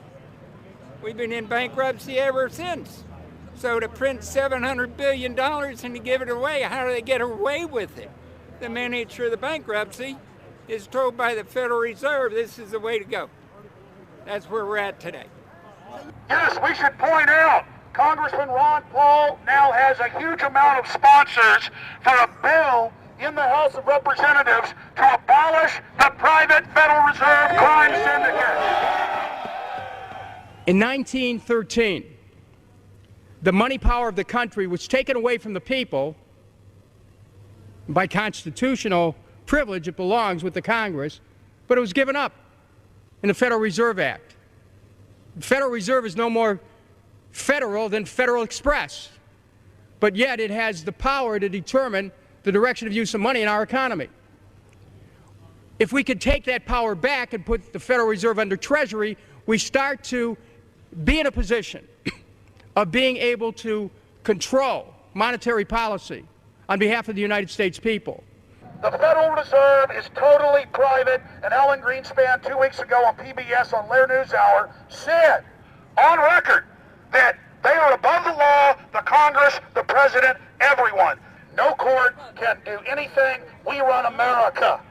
[SPEAKER 8] We've been in bankruptcy ever since. So to print $700 billion and to give it away, how do they get away with it? The manager of the bankruptcy is told by the Federal Reserve this is the way to go. That's where we're at today.
[SPEAKER 15] Yes, we should point out, Congressman Ron Paul now has a huge amount of sponsors for a bill in the House of Representatives to abolish the private Federal Reserve crime syndicate.
[SPEAKER 20] In 1913, the money power of the country was taken away from the people. By constitutional privilege, it belongs with the Congress, but it was given up in the Federal Reserve Act. The Federal Reserve is no more federal than Federal Express, but yet it has the power to determine the direction of use of money in our economy. If we could take that power back and put the Federal Reserve under Treasury, we start to be in a position of being able to control monetary policy on behalf of the United States people.
[SPEAKER 15] The Federal Reserve is totally private, and Alan Greenspan 2 weeks ago on PBS on Lair NewsHour said on record that they are above the law, the Congress, the President, everyone. No court can do anything. We run America.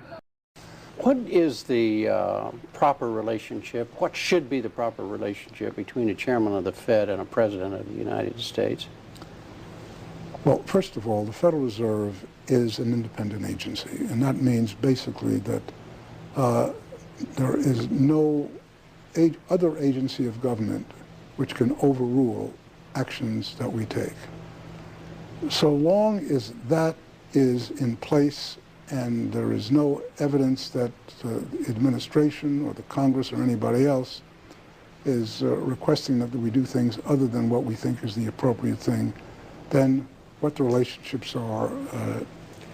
[SPEAKER 9] What is the proper relationship, what should be the proper relationship between a chairman of the Fed and a president of the United States?
[SPEAKER 13] Well, first of all, the Federal Reserve is an independent agency, and that means basically that there is no other agency of government which can overrule actions that we take. So long as that is in place and there is no evidence that the administration or the Congress or anybody else is requesting that we do things other than what we think is the appropriate thing, then what the relationships are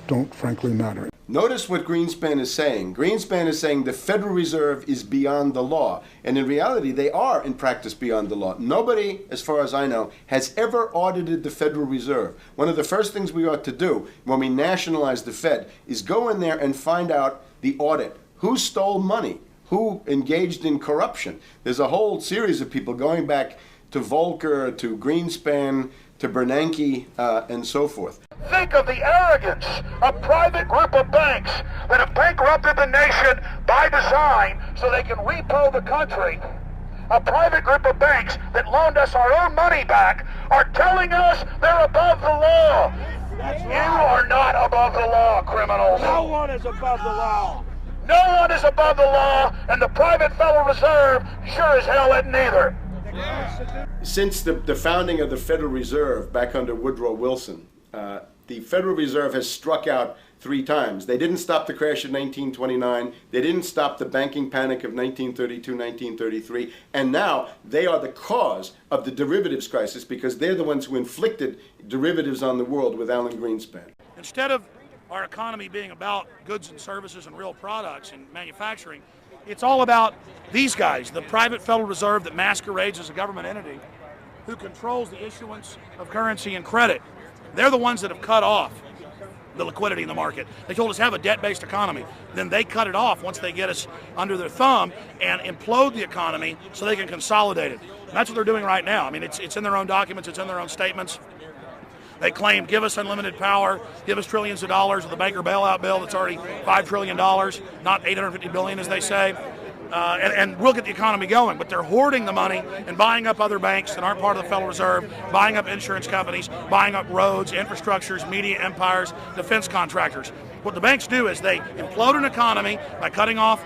[SPEAKER 13] don't frankly matter.
[SPEAKER 21] Notice what Greenspan is saying. Greenspan is saying the Federal Reserve is beyond the law. And in reality, they are in practice beyond the law. Nobody, as far as I know, has ever audited the Federal Reserve. One of the first things we ought to do when we nationalize the Fed is go in there and find out the audit. Who stole money? Who engaged in corruption? There's a whole series of people going back to Volcker, to Greenspan, to Bernanke, and so forth.
[SPEAKER 15] Think of the arrogance of private group of banks that have bankrupted the nation by design so they can repo the country. A private group of banks that loaned us our own money back are telling us they're above the law. You are not above the law, criminals.
[SPEAKER 10] No one is above the law.
[SPEAKER 15] No one is above the law, and the private Federal Reserve sure as hell isn't either.
[SPEAKER 21] Since the founding of the Federal Reserve back under Woodrow Wilson, the Federal Reserve has struck out 3 times. They didn't stop the crash of 1929. They didn't stop the banking panic of 1932, 1933. And now they are the cause of the derivatives crisis because they're the ones who inflicted derivatives on the world with Alan Greenspan.
[SPEAKER 26] Instead of our economy being about goods and services and real products and manufacturing, it's all about these guys, the private Federal Reserve that masquerades as a government entity who controls the issuance of currency and credit. They're the ones that have cut off the liquidity in the market. They told us have a debt-based economy. Then they cut it off once they get us under their thumb and implode the economy so they can consolidate it. And that's what they're doing right now. I mean, it's in their own documents, it's in their own statements. They claim, give us unlimited power, give us trillions of dollars of the banker bailout bill that's already $5 trillion, not $850 billion as they say. And we'll get the economy going, but they're hoarding the money and buying up other banks that aren't part of the Federal Reserve, buying up insurance companies, buying up roads, infrastructures, media empires, defense contractors. What the banks do is they implode an economy by cutting off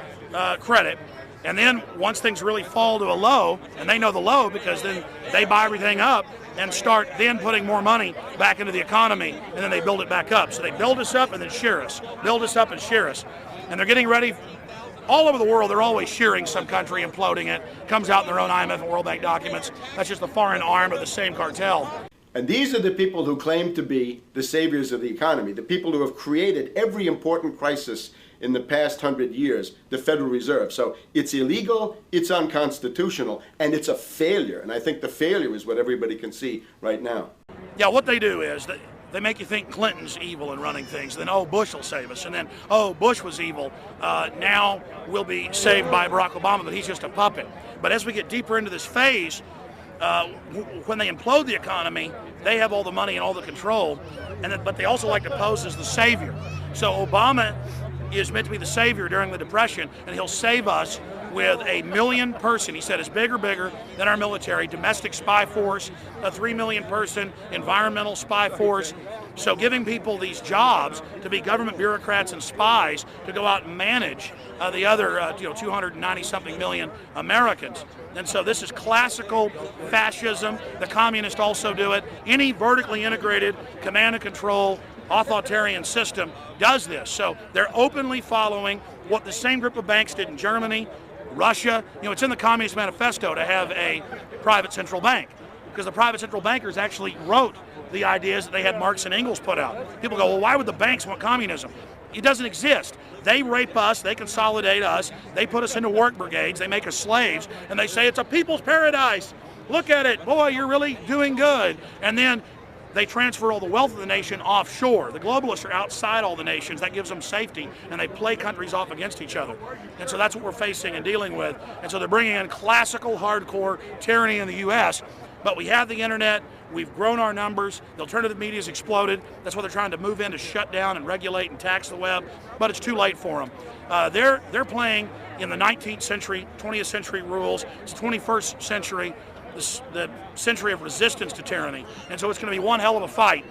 [SPEAKER 26] credit, and then once things really fall to a low, and they know the low because then they buy everything up and start then putting more money back into the economy, and then they build it back up. So they build us up and then shear us, build us up and shear us. And they're getting ready. All over the world, they're always shearing some country, imploding it. Comes out in their own IMF and World Bank documents. That's just the foreign arm of the same cartel.
[SPEAKER 21] And these are the people who claim to be the saviors of the economy, the people who have created every important crisis in the past 100 years, the Federal Reserve. So it's illegal, it's unconstitutional, and it's a failure. And I think the failure is what everybody can see right now.
[SPEAKER 26] Yeah, what they do is they make you think Clinton's evil in running things. Then, oh, Bush will save us. And then, oh, Bush was evil. Now we'll be saved by Barack Obama, but he's just a puppet. But as we get deeper into this phase, when they implode the economy, they have all the money and all the control. But they also like to pose as the savior. So Obama is meant to be the savior during the Depression, and he'll save us with a 1 million person, he said, is bigger than our military, domestic spy force, a 3 million person environmental spy force. So giving people these jobs to be government bureaucrats and spies to go out and manage the other 290-something million Americans. And so this is classical fascism. The communists also do it. Any vertically integrated command and control authoritarian system does this. So they're openly following what the same group of banks did in Germany, Russia. It's in the Communist Manifesto to have a private central bank, because the private central bankers actually wrote the ideas that they had Marx and Engels put out. People go, well, why would the banks want communism? It doesn't exist. They rape us, they consolidate us, they put us into work brigades, they make us slaves, and they say it's a people's paradise. Look at it, boy, you're really doing good. And then they transfer all the wealth of the nation offshore. The globalists are outside all the nations. That gives them safety, and they play countries off against each other. And so that's what we're facing and dealing with. And so they're bringing in classical, hardcore tyranny in the U.S., but we have the internet, we've grown our numbers, the alternative media's exploded. That's why they're trying to move in to shut down and regulate and tax the web, but it's too late for them. They're playing in the 19th century, 20th century rules. It's the 21st century, the century of resistance to tyranny. And so it's going to be one hell of a fight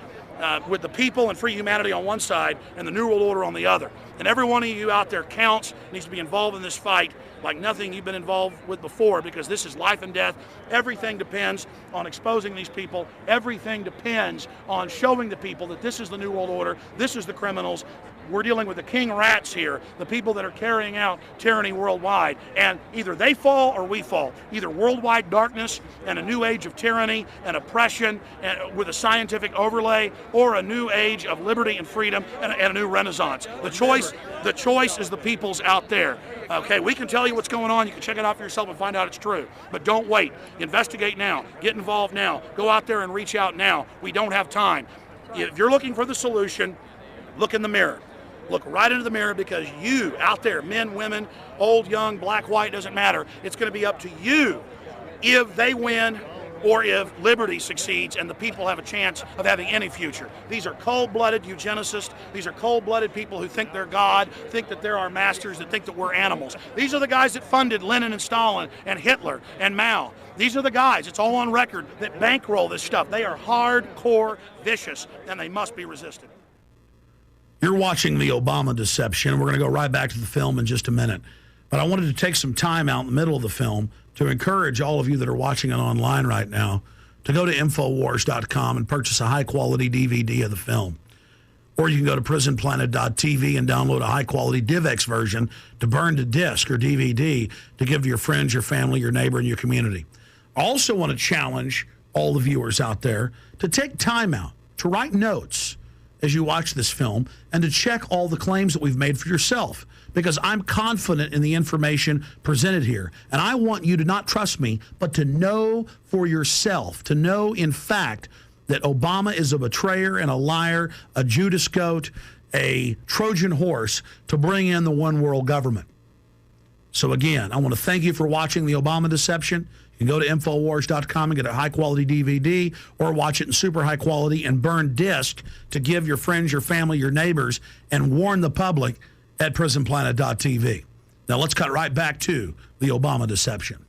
[SPEAKER 26] with the people and free humanity on one side and the New World Order on the other. And every one of you out there counts, needs to be involved in this fight like nothing you've been involved with before, because this is life and death. Everything depends on exposing these people. Everything depends on showing the people that this is the New World Order, this is the criminals. We're dealing with the king rats here, the people that are carrying out tyranny worldwide. And either they fall or we fall. Either worldwide darkness and a new age of tyranny and oppression and with a scientific overlay, or a new age of liberty and freedom and a new renaissance. The choice is the people's out there. Okay, we can tell you what's going on. You can check it out for yourself and find out it's true. But don't wait. Investigate now. Get involved now. Go out there and reach out now. We don't have time. If you're looking for the solution, look in the mirror. Look right into the mirror, because you out there, men, women, old, young, black, white, doesn't matter. It's going to be up to you if they win or if liberty succeeds and the people have a chance of having any future. These are cold-blooded eugenicists. These are cold-blooded people who think they're God, think that they're our masters, that think that we're animals. These are the guys that funded Lenin and Stalin and Hitler and Mao. These are the guys, it's all on record, that bankroll this stuff. They are hardcore vicious, and they must be resisted.
[SPEAKER 16] You're watching the Obama deception. We're going to go right back to the film in just a minute. But I wanted to take some time out in the middle of the film to encourage all of you that are watching it online right now to go to Infowars.com and purchase a high-quality DVD of the film. Or you can go to PrisonPlanet.tv and download a high-quality DivX version to burn to disc or DVD to give to your friends, your family, your neighbor, and your community. I also want to challenge all the viewers out there to take time out, to write notes as you watch this film, and to check all the claims that we've made for yourself, because I'm confident in the information presented here. And I want you to not trust me, but to know for yourself, to know in fact that Obama is a betrayer and a liar, a Judas goat, a Trojan horse to bring in the one world government. So again, I want to thank you for watching the Obama deception. You can go to Infowars.com and get a high-quality DVD, or watch it in super high quality and burn disc to give your friends, your family, your neighbors, and warn the public at PrisonPlanet.tv. Now let's cut right back to the Obama deception.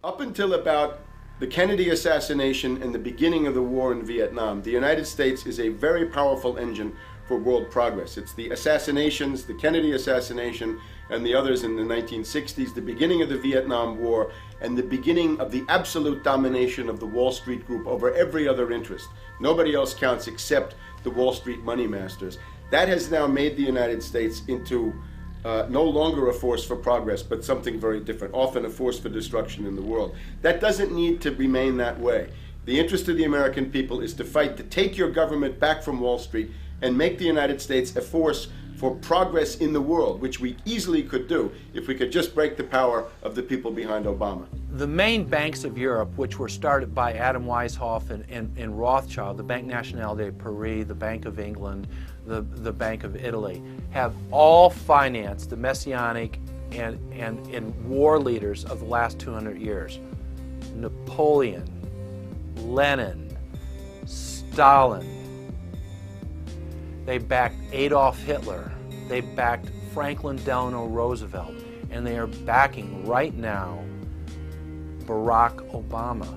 [SPEAKER 21] Up until about the Kennedy assassination and the beginning of the war in Vietnam, the United States is a very powerful engine for world progress. It's the assassinations, the Kennedy assassination, and the others in the 1960s, the beginning of the Vietnam War, and the beginning of the absolute domination of the Wall Street Group over every other interest. Nobody else counts except the Wall Street money masters. That has now made the United States into no longer a force for progress, but something very different, often a force for destruction in the world. That doesn't need to remain that way. The interest of the American people is to fight to take your government back from Wall Street and make the United States a force for progress in the world, which we easily could do if we could just break the power of the people behind Obama.
[SPEAKER 1] The main banks of Europe, which were started by Adam Weishaupt and Rothschild, the Banque Nationale de Paris, the Bank of England, the Bank of Italy, have all financed the messianic and war leaders of the last 200 years. Napoleon, Lenin, Stalin. They backed Adolf Hitler. They backed Franklin Delano Roosevelt. And they are backing right now Barack Obama.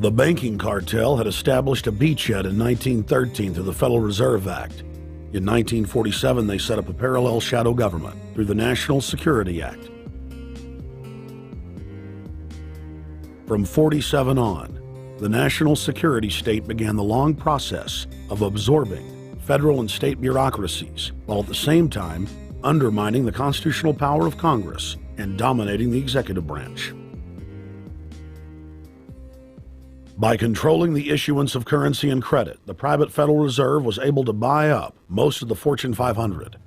[SPEAKER 16] The banking cartel had established a beachhead in 1913 through the Federal Reserve Act. In 1947, they set up a parallel shadow government through the National Security Act. From 47 on, the national security state began the long process of absorbing federal and state bureaucracies, while at the same time undermining the constitutional power of Congress and dominating the executive branch. By controlling the issuance of currency and credit, the private Federal Reserve was able to buy up most of the Fortune 500.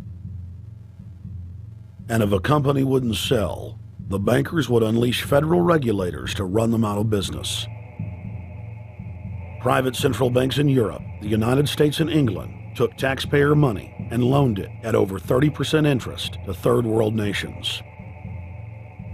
[SPEAKER 16] And if a company wouldn't sell, the bankers would unleash federal regulators to run them out of business. Private central banks in Europe, the United States, and England took taxpayer money and loaned it at over 30% interest to third world nations.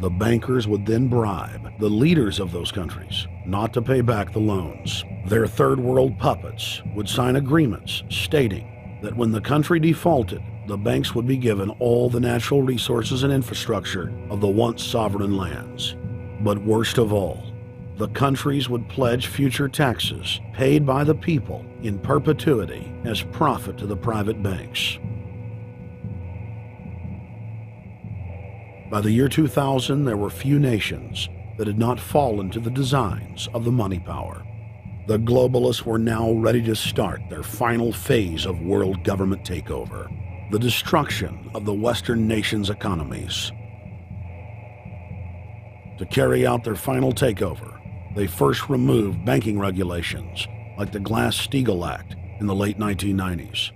[SPEAKER 16] The bankers would then bribe the leaders of those countries not to pay back the loans. Their third world puppets would sign agreements stating that when the country defaulted, the banks would be given all the natural resources and infrastructure of the once sovereign lands. But worst of all, the countries would pledge future taxes paid by the people in perpetuity as profit to the private banks. By the year 2000, there were few nations that had not fallen to the designs of the money power. The globalists were now ready to start their final phase of world government takeover, the destruction of the Western nations' economies. To carry out their final takeover, they first removed banking regulations like the Glass-Steagall Act in the late 1990s.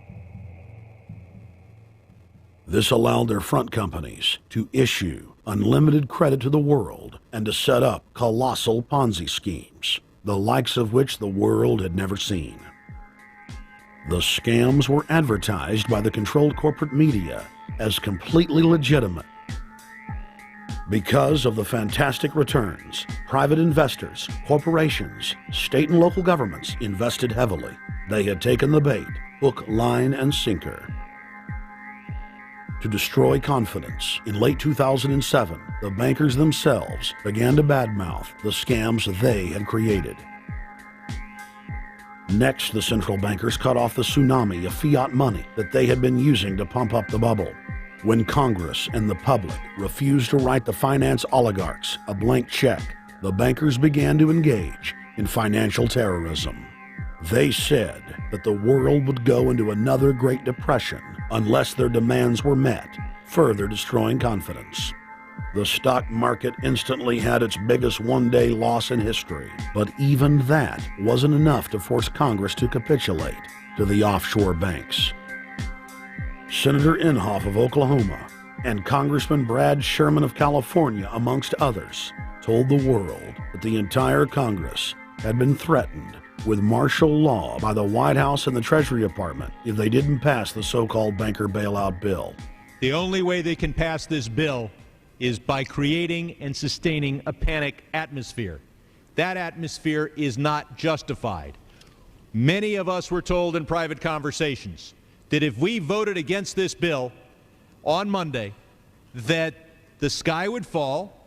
[SPEAKER 16] This allowed their front companies to issue unlimited credit to the world and to set up colossal Ponzi schemes, the likes of which the world had never seen. The scams were advertised by the controlled corporate media as completely legitimate. Because of the fantastic returns, private investors, corporations, state and local governments invested heavily. They had taken the bait, hook, line, and sinker. To destroy confidence, in late 2007, the bankers themselves began to badmouth the scams they had created. Next, the central bankers cut off the tsunami of fiat money that they had been using to pump up the bubble. When Congress and the public refused to write the finance oligarchs a blank check, the bankers began to engage in financial terrorism. They said that the world would go into another Great Depression unless their demands were met, further destroying confidence. The stock market instantly had its biggest one-day loss in history, but even that wasn't enough to force Congress to capitulate to the offshore banks. Senator Inhofe of Oklahoma and Congressman Brad Sherman of California, amongst others, told the world that the entire Congress had been threatened with martial law by the White House and the Treasury Department if they didn't pass the so-called banker bailout bill.
[SPEAKER 11] The only way they can pass this bill is by creating and sustaining a panic atmosphere. That atmosphere is not justified. Many of us were told in private conversations that if we voted against this bill on Monday, that the sky would fall,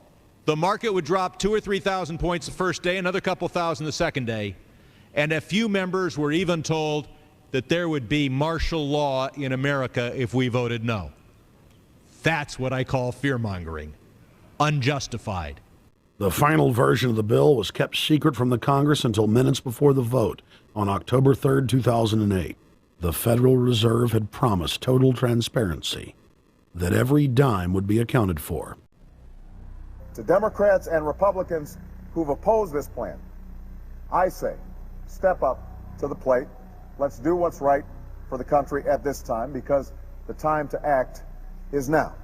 [SPEAKER 11] the market would drop 2,000 or 3,000 points the first day, another couple thousand the second day, and a few members were even told that there would be martial law in America if we voted no. That's what I call fear-mongering. Unjustified.
[SPEAKER 16] The final version of the bill was kept secret from the Congress until minutes before the vote on October 3, 2008. The Federal Reserve had promised total transparency, that every dime would be accounted for.
[SPEAKER 17] To Democrats and Republicans who've opposed this plan, I say, step up to the plate. Let's do what's right for the country at this time, because the time to act is now.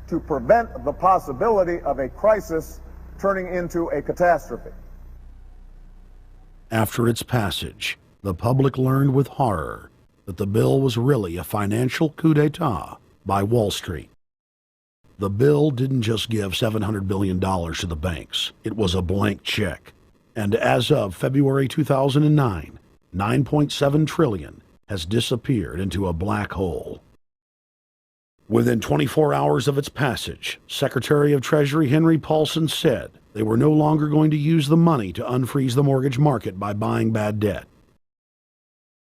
[SPEAKER 17] To prevent the possibility of a crisis turning into a catastrophe.
[SPEAKER 16] After its passage, the public learned with horror that the bill was really a financial coup d'etat by Wall Street. The bill didn't just give $700 billion to the banks. It was a blank check. And as of February 2009, $9.7 trillion has disappeared into a black hole. Within 24 hours of its passage, Secretary of Treasury Henry Paulson said they were no longer going to use the money to unfreeze the mortgage market by buying bad debt.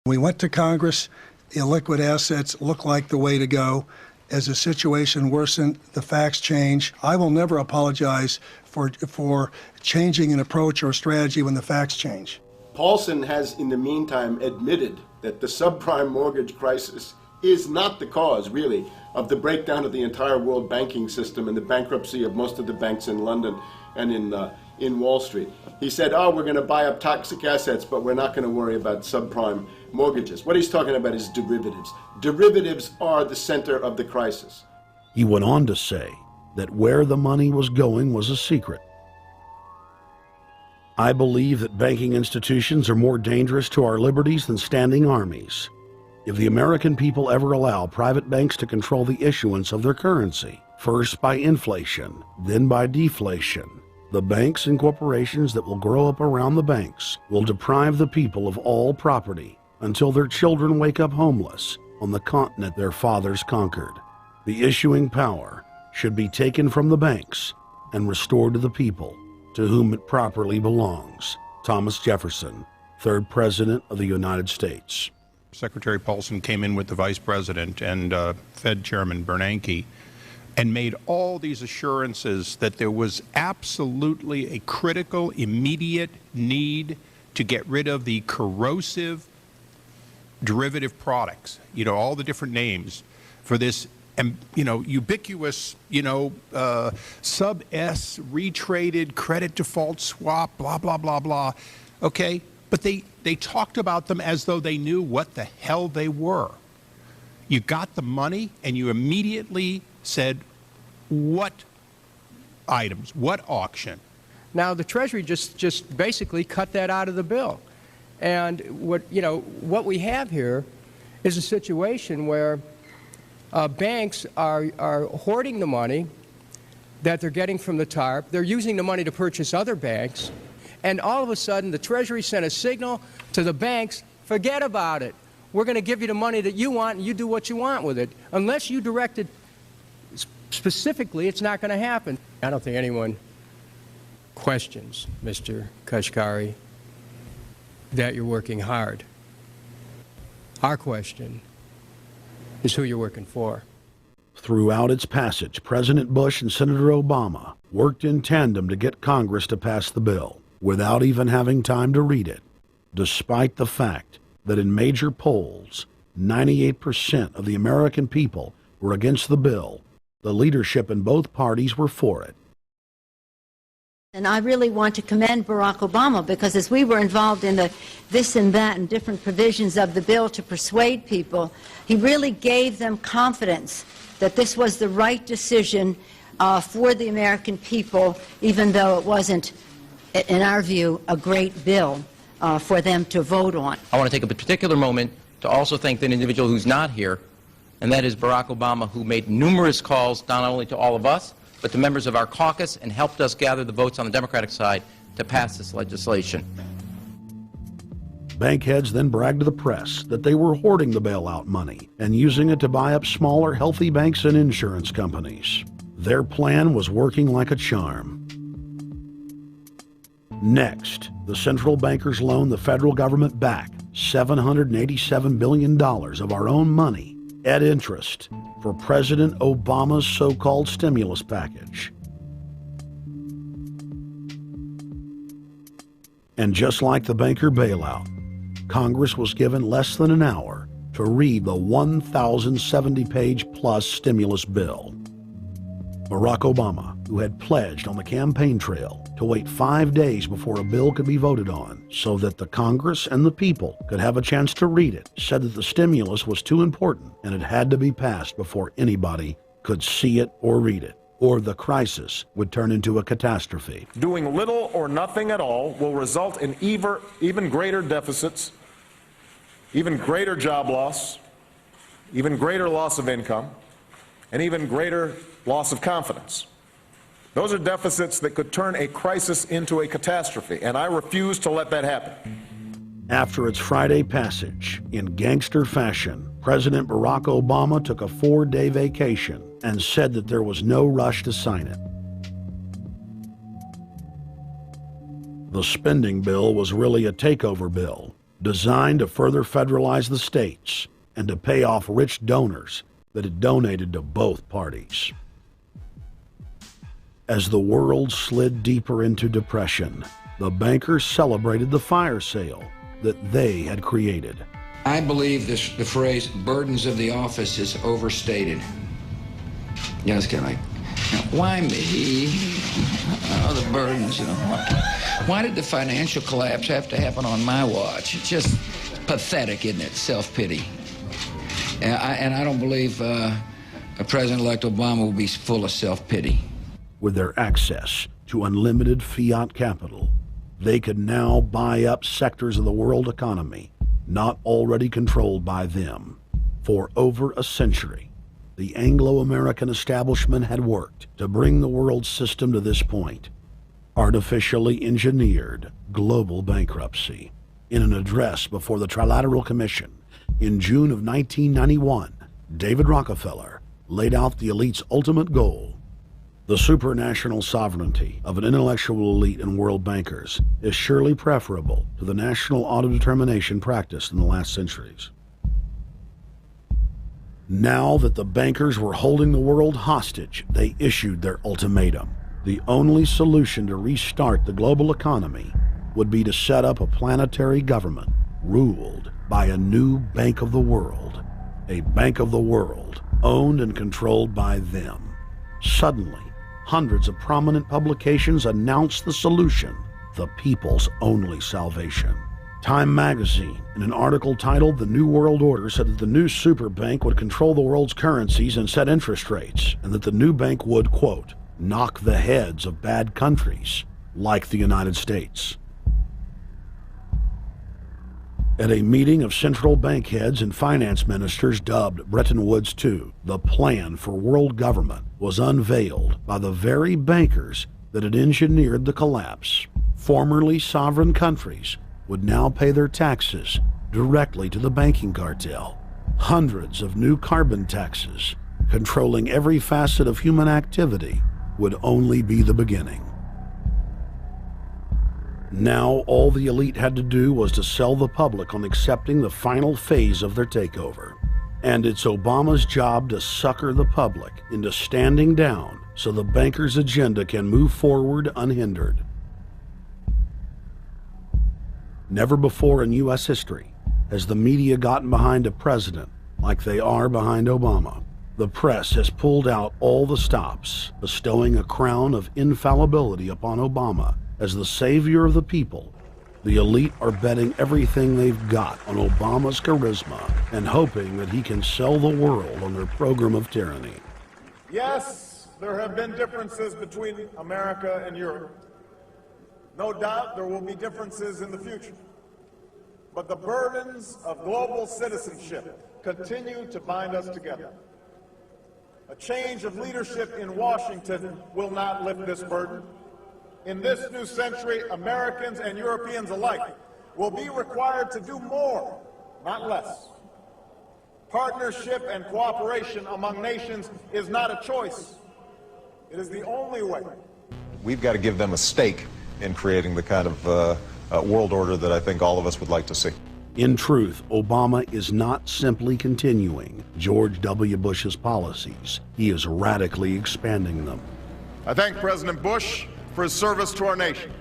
[SPEAKER 13] We went to Congress. Illiquid assets look like the way to go. As the situation worsened, the facts change. I will never apologize for changing an approach or strategy when the facts change.
[SPEAKER 21] Paulson has, in the meantime, admitted that the subprime mortgage crisis is not the cause, really, of the breakdown of the entire world banking system and the bankruptcy of most of the banks in London and in in Wall Street. He said, oh, we're going to buy up toxic assets, but we're not going to worry about subprime mortgages. What he's talking about is derivatives. Derivatives are the center of the crisis.
[SPEAKER 16] He went on to say that where the money was going was a secret. I believe that banking institutions are more dangerous to our liberties than standing armies. If the American people ever allow private banks to control the issuance of their currency, first by inflation, then by deflation, the banks and corporations that will grow up around the banks will deprive the people of all property until their children wake up homeless on the continent their fathers conquered. The issuing power should be taken from the banks and restored to the people, to whom it properly belongs. Thomas Jefferson, 3rd President of the United States.
[SPEAKER 12] Secretary Paulson came in with the Vice President and Fed Chairman Bernanke and made all these assurances that there was absolutely a critical, immediate need to get rid of the corrosive derivative products, you know, all the different names for this, you know, ubiquitous, you know, sub-S retraded credit default swap, blah, blah, blah, blah. Okay? But they talked about them as though they knew what the hell they were. You got the money and you immediately said, what items, what auction?
[SPEAKER 20] Now, the Treasury just basically cut that out of the bill. And what we have here is a situation where banks are hoarding the money that they're getting from the TARP. They're using the money to purchase other banks. And all of a sudden, the Treasury sent a signal to the banks, forget about it. We're going to give you the money that you want, and you do what you want with it. Unless you direct it specifically, it's not going to happen. I don't think anyone questions, Mr. Kashkari, that you're working hard. Our question is who you're working for.
[SPEAKER 16] Throughout its passage, President Bush and Senator Obama worked in tandem to get Congress to pass the bill without even having time to read it, despite the fact that in major polls, 98% of the American people were against the bill. The leadership in both parties were for it.
[SPEAKER 14] And I really want to commend Barack Obama, because as we were involved in the this and that and different provisions of the bill to persuade people, he really gave them confidence that this was the right decision for the American people, even though it wasn't, in our view, a great bill for them to vote on.
[SPEAKER 18] I want to take a particular moment to also thank an individual who's not here, and that is Barack Obama, who made numerous calls not only to all of us, but to members of our caucus, and helped us gather the votes on the Democratic side to pass this legislation.
[SPEAKER 16] Bank heads then bragged to the press that they were hoarding the bailout money and using it to buy up smaller, healthy banks and insurance companies. Their plan was working like a charm. Next, the central bankers loaned the federal government back $787 billion of our own money at interest for President Obama's so-called stimulus package. And just like the banker bailout, Congress was given less than an hour to read the 1,070-page-plus stimulus bill. Barack Obama, who had pledged on the campaign trail to wait 5 days before a bill could be voted on so that the Congress and the people could have a chance to read it, said that the stimulus was too important and it had to be passed before anybody could see it or read it, or the crisis would turn into a catastrophe.
[SPEAKER 22] Doing little or nothing at all will result in even greater deficits, even greater job loss, even greater loss of income, and even greater loss of confidence. Those are deficits that could turn a crisis into a catastrophe, and I refuse to let that happen.
[SPEAKER 16] After its Friday passage, in gangster fashion, President Barack Obama took a 4-day vacation and said that there was no rush to sign it. The spending bill was really a takeover bill, designed to further federalize the states and to pay off rich donors that had donated to both parties. As the world slid deeper into depression, the bankers celebrated the fire sale that they had created.
[SPEAKER 24] I believe the phrase burdens of the office is overstated. Yes, can I?
[SPEAKER 2] Why me? Oh, the burdens, you know. Why did the financial collapse have to happen on my watch? It's just pathetic, isn't it? Self-pity. And I don't believe President-elect Obama will be full of self-pity.
[SPEAKER 16] With their access to unlimited fiat capital, they could now buy up sectors of the world economy not already controlled by them. For over a century, the Anglo-American establishment had worked to bring the world system to this point. Artificially engineered global bankruptcy. In an address before the Trilateral Commission in June of 1991, David Rockefeller laid out the elite's ultimate goal. The supranational sovereignty of an intellectual elite and world bankers is surely preferable to the national autodetermination practiced in the last centuries. Now that the bankers were holding the world hostage, they issued their ultimatum. The only solution to restart the global economy would be to set up a planetary government ruled by a new Bank of the World, a Bank of the World owned and controlled by them. Suddenly, hundreds of prominent publications announced the solution, the people's only salvation. Time magazine, in an article titled "The New World Order," said that the new super bank would control the world's currencies and set interest rates, and that the new bank would, quote, knock the heads of bad countries like the United States. At a meeting of central bank heads and finance ministers dubbed Bretton Woods II, the plan for world government was unveiled by the very bankers that had engineered the collapse. Formerly sovereign countries would now pay their taxes directly to the banking cartel. Hundreds of new carbon taxes, controlling every facet of human activity, would only be the beginning. Now all the elite had to do was to sell the public on accepting the final phase of their takeover. And it's Obama's job to sucker the public into standing down so the bankers' agenda can move forward unhindered. Never before in U.S. history has the media gotten behind a president like they are behind Obama. The press has pulled out all the stops, bestowing a crown of infallibility upon Obama as the savior of the people. The elite are betting everything they've got on Obama's charisma and hoping that he can sell the world on their program of tyranny.
[SPEAKER 22] Yes, there have been differences between America and Europe. No doubt there will be differences in the future. But the burdens of global citizenship continue to bind us together. A change of leadership in Washington will not lift this burden. In this new century, Americans and Europeans alike will be required to do more, not less. Partnership and cooperation among nations is not a choice. It is the only way.
[SPEAKER 3] We've got to give them a stake in creating the kind of world order that I think all of us would like to see.
[SPEAKER 16] In truth, Obama is not simply continuing George W. Bush's policies. He is radically expanding them.
[SPEAKER 22] I thank President Bush for his service to our nation.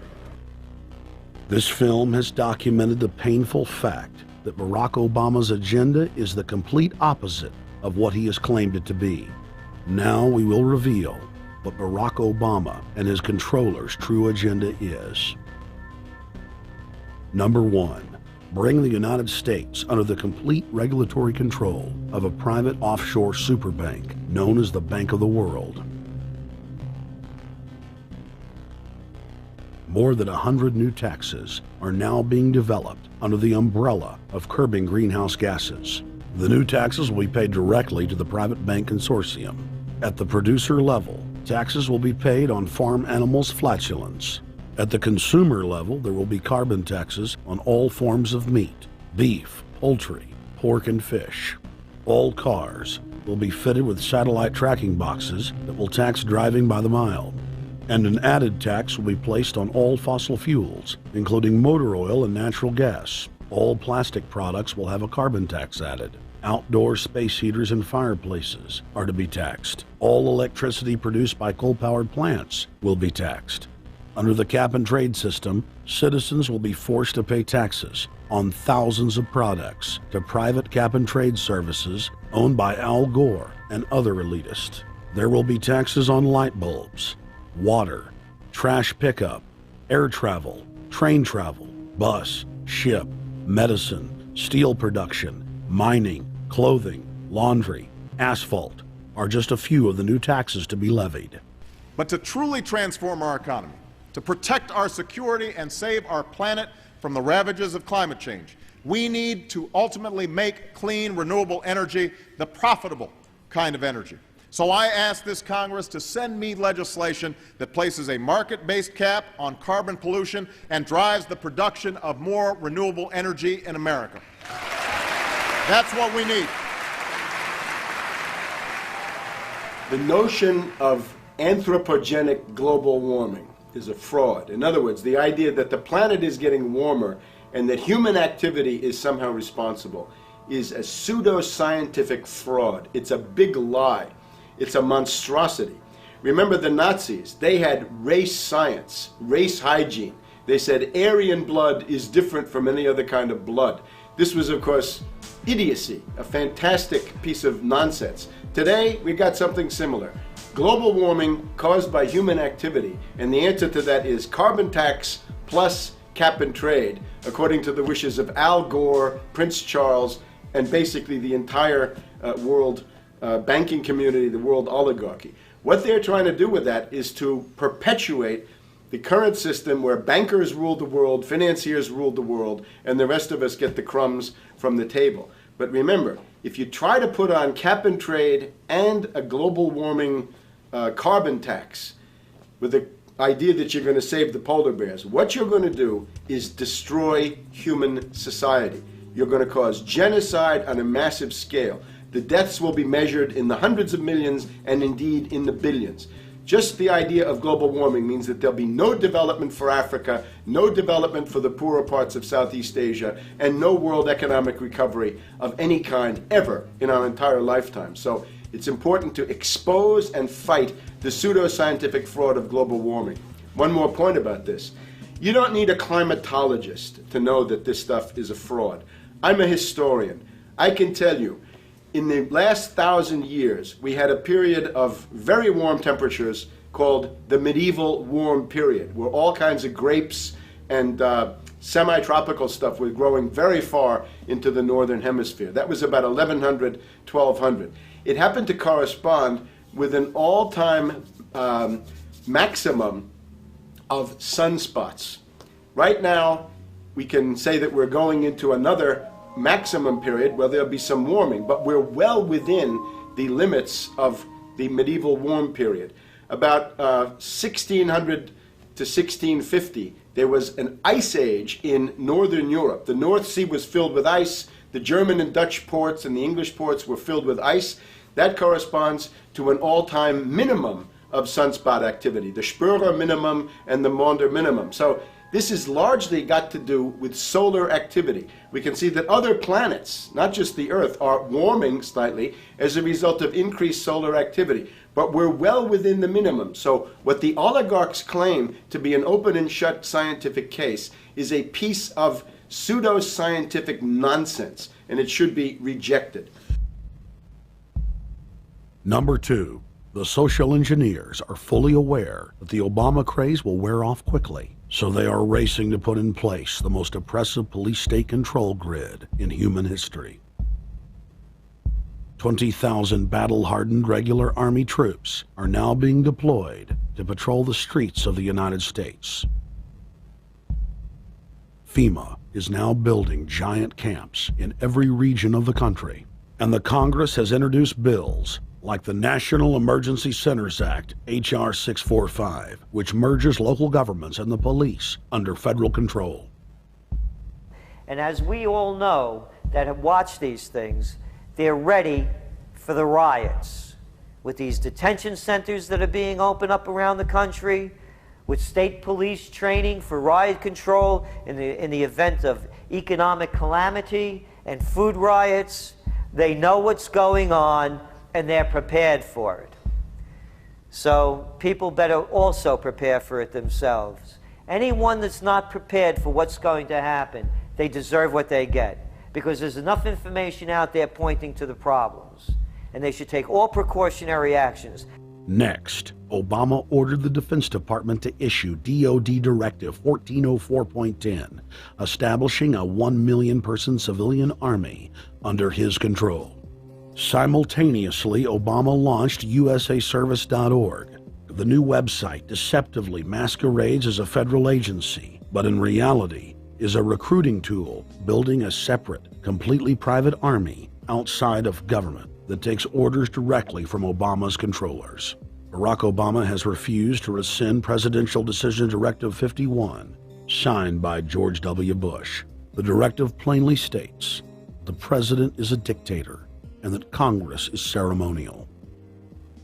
[SPEAKER 16] This film has documented the painful fact that Barack Obama's agenda is the complete opposite of what he has claimed it to be. Now we will reveal what Barack Obama and his controllers' true agenda is. Number one, bring the United States under the complete regulatory control of a private offshore superbank known as the Bank of the World. More than 100 new taxes are now being developed under the umbrella of curbing greenhouse gases. The new taxes will be paid directly to the private bank consortium. At the producer level, taxes will be paid on farm animals' flatulence. At the consumer level, there will be carbon taxes on all forms of meat, beef, poultry, pork, and fish. All cars will be fitted with satellite tracking boxes that will tax driving by the mile. And an added tax will be placed on all fossil fuels, including motor oil and natural gas. All plastic products will have a carbon tax added. Outdoor space heaters and fireplaces are to be taxed. All electricity produced by coal-powered plants will be taxed. Under the cap-and-trade system, citizens will be forced to pay taxes on thousands of products to private cap-and-trade services owned by Al Gore and other elitists. There will be taxes on light bulbs, water, trash pickup, air travel, train travel, bus, ship, medicine, steel production, mining, clothing, laundry, asphalt are just a few of the new taxes to be levied.
[SPEAKER 22] But to truly transform our economy, to protect our security and save our planet from the ravages of climate change, we need to ultimately make clean, renewable energy the profitable kind of energy. So I ask this Congress to send me legislation that places a market-based cap on carbon pollution and drives the production of more renewable energy in America. That's what we need.
[SPEAKER 21] The notion of anthropogenic global warming is a fraud. In other words, the idea that the planet is getting warmer and that human activity is somehow responsible is a pseudo-scientific fraud. It's a big lie. It's a monstrosity. Remember the Nazis, they had race science, race hygiene. They said Aryan blood is different from any other kind of blood. This was, of course, idiocy, a fantastic piece of nonsense. Today, we've got something similar. Global warming caused by human activity, and the answer to that is carbon tax plus cap and trade, according to the wishes of Al Gore, Prince Charles, and basically the entire world banking community, the world oligarchy. What they're trying to do with that is to perpetuate the current system where bankers rule the world, financiers rule the world, and the rest of us get the crumbs from the table. But remember, if you try to put on cap and trade and a global warming carbon tax with the idea that you're going to save the polar bears, what you're going to do is destroy human society. You're going to cause genocide on a massive scale. The deaths will be measured in the hundreds of millions and indeed in the billions. Just the idea of global warming means that there'll be no development for Africa, no development for the poorer parts of Southeast Asia, and no world economic recovery of any kind ever in our entire lifetime. So it's important to expose and fight the pseudo-scientific fraud of global warming. One more point about this. You don't need a climatologist to know that this stuff is a fraud. I'm a historian. I can tell you, in the last 1,000 years, we had a period of very warm temperatures called the medieval warm period, where all kinds of grapes and semi-tropical stuff was growing very far into the northern hemisphere. That was about 1100, 1200. It happened to correspond with an all-time maximum of sunspots. Right now, we can say that we're going into another maximum period where there'll be some warming, but we're well within the limits of the medieval warm period. About 1600 to 1650, there was an ice age in northern Europe. The North Sea was filled with ice. The German and Dutch ports and the English ports were filled with ice. That corresponds to an all-time minimum of sunspot activity, the Spörer minimum and the Maunder minimum. So this has largely got to do with solar activity. We can see that other planets, not just the Earth, are warming slightly as a result of increased solar activity. But we're well within the minimum. So what the oligarchs claim to be an open and shut scientific case is a piece of pseudo-scientific nonsense, and it should be rejected.
[SPEAKER 16] Number 2, the social engineers are fully aware that the Obama craze will wear off quickly. So they are racing to put in place the most oppressive police state control grid in human history. 20,000 battle-hardened regular Army troops are now being deployed to patrol the streets of the United States. FEMA is now building giant camps in every region of the country, and the Congress has introduced bills like the National Emergency Centers Act, H.R. 645, which merges local governments and the police under federal control.
[SPEAKER 5] And as we all know that have watched these things, they're ready for the riots. With these detention centers that are being opened up around the country, with state police training for riot control in the event of economic calamity and food riots, they know what's going on and they're prepared for it. So people better also prepare for it themselves. Anyone that's not prepared for what's going to happen, they deserve what they get, because there's enough information out there pointing to the problems, and they should take all precautionary actions.
[SPEAKER 16] Next, Obama ordered the Defense Department to issue DoD Directive 1404.10, establishing a 1 million person civilian army under his control. Simultaneously, Obama launched USAService.org. The new website deceptively masquerades as a federal agency, but in reality is a recruiting tool building a separate, completely private army outside of government that takes orders directly from Obama's controllers. Barack Obama has refused to rescind Presidential Decision Directive 51, signed by George W. Bush. The directive plainly states the president is a dictator and that Congress is ceremonial.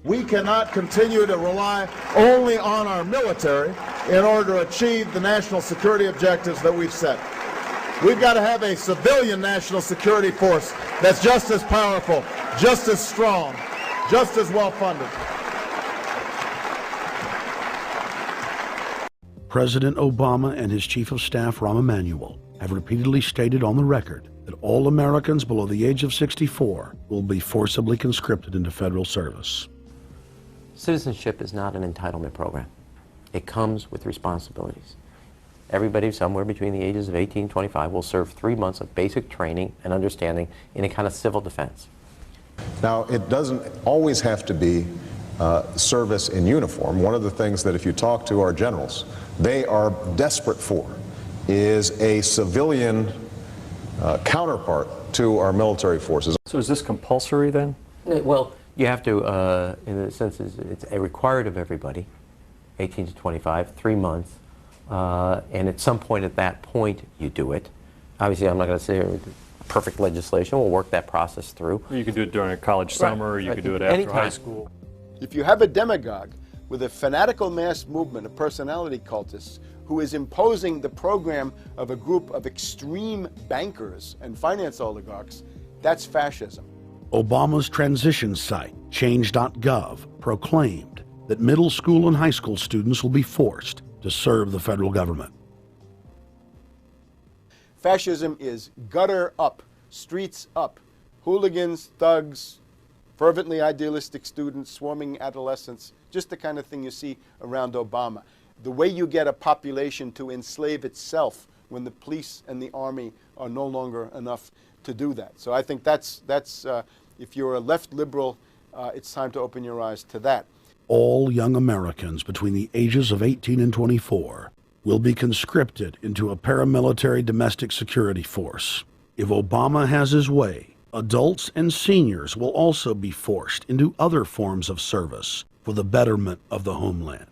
[SPEAKER 15] We cannot continue to rely only on our military in order to achieve the national security objectives that we've set. We've got to have a civilian national security force that's just as powerful, just as strong, just as well funded.
[SPEAKER 16] President Obama and his Chief of Staff, Rahm Emanuel, have repeatedly stated on the record that all Americans below the age of 64 will be forcibly conscripted into federal service.
[SPEAKER 4] Citizenship is not an entitlement program. It comes with responsibilities. Everybody somewhere between the ages of 18 and 25 will serve 3 months of basic training and understanding in a kind of civil defense.
[SPEAKER 3] Now, it doesn't always have to be service in uniform. One of the things that if you talk to our generals, they are desperate for is a civilian counterpart to our military forces.
[SPEAKER 6] So is this compulsory then?
[SPEAKER 4] Well, you have to, in the sense, it's required of everybody, 18 to 25, 3 months, and at some point at that point you do it. Obviously, I'm not going to say perfect legislation. We'll work that process through.
[SPEAKER 6] You could do it during a college summer, or you could do it after high school.
[SPEAKER 21] If you have a demagogue with a fanatical mass movement of personality cultists who is imposing the program of a group of extreme bankers and finance oligarchs, that's fascism.
[SPEAKER 16] Obama's transition site, change.gov, proclaimed that middle school and high school students will be forced to serve the federal government.
[SPEAKER 21] Fascism is gutter up, streets up, hooligans, thugs, fervently idealistic students, swarming adolescents, just the kind of thing you see around Obama. The way you get a population to enslave itself when the police and the army are no longer enough to do that. So I think that's if you're a left liberal, it's time to open your eyes to that.
[SPEAKER 16] All young Americans between the ages of 18 and 24 will be conscripted into a paramilitary domestic security force. If Obama has his way, adults and seniors will also be forced into other forms of service for the betterment of the homeland.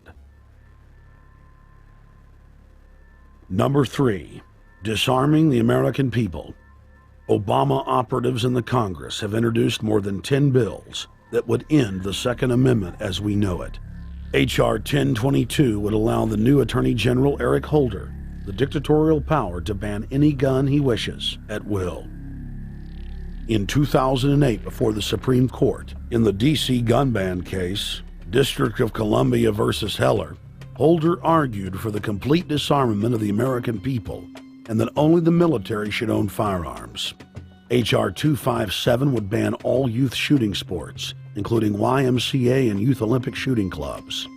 [SPEAKER 16] Number 3, disarming the American people. Obama operatives in the Congress have introduced more than 10 bills that would end the Second Amendment as we know it. H.R. 1022 would allow the new Attorney General Eric Holder the dictatorial power to ban any gun he wishes at will. In 2008, before the Supreme Court, in the D.C. gun ban case, District of Columbia versus Heller, Holder argued for the complete disarmament of the American people and that only the military should own firearms. H.R. 257 would ban all youth shooting sports, including YMCA and Youth Olympic shooting clubs.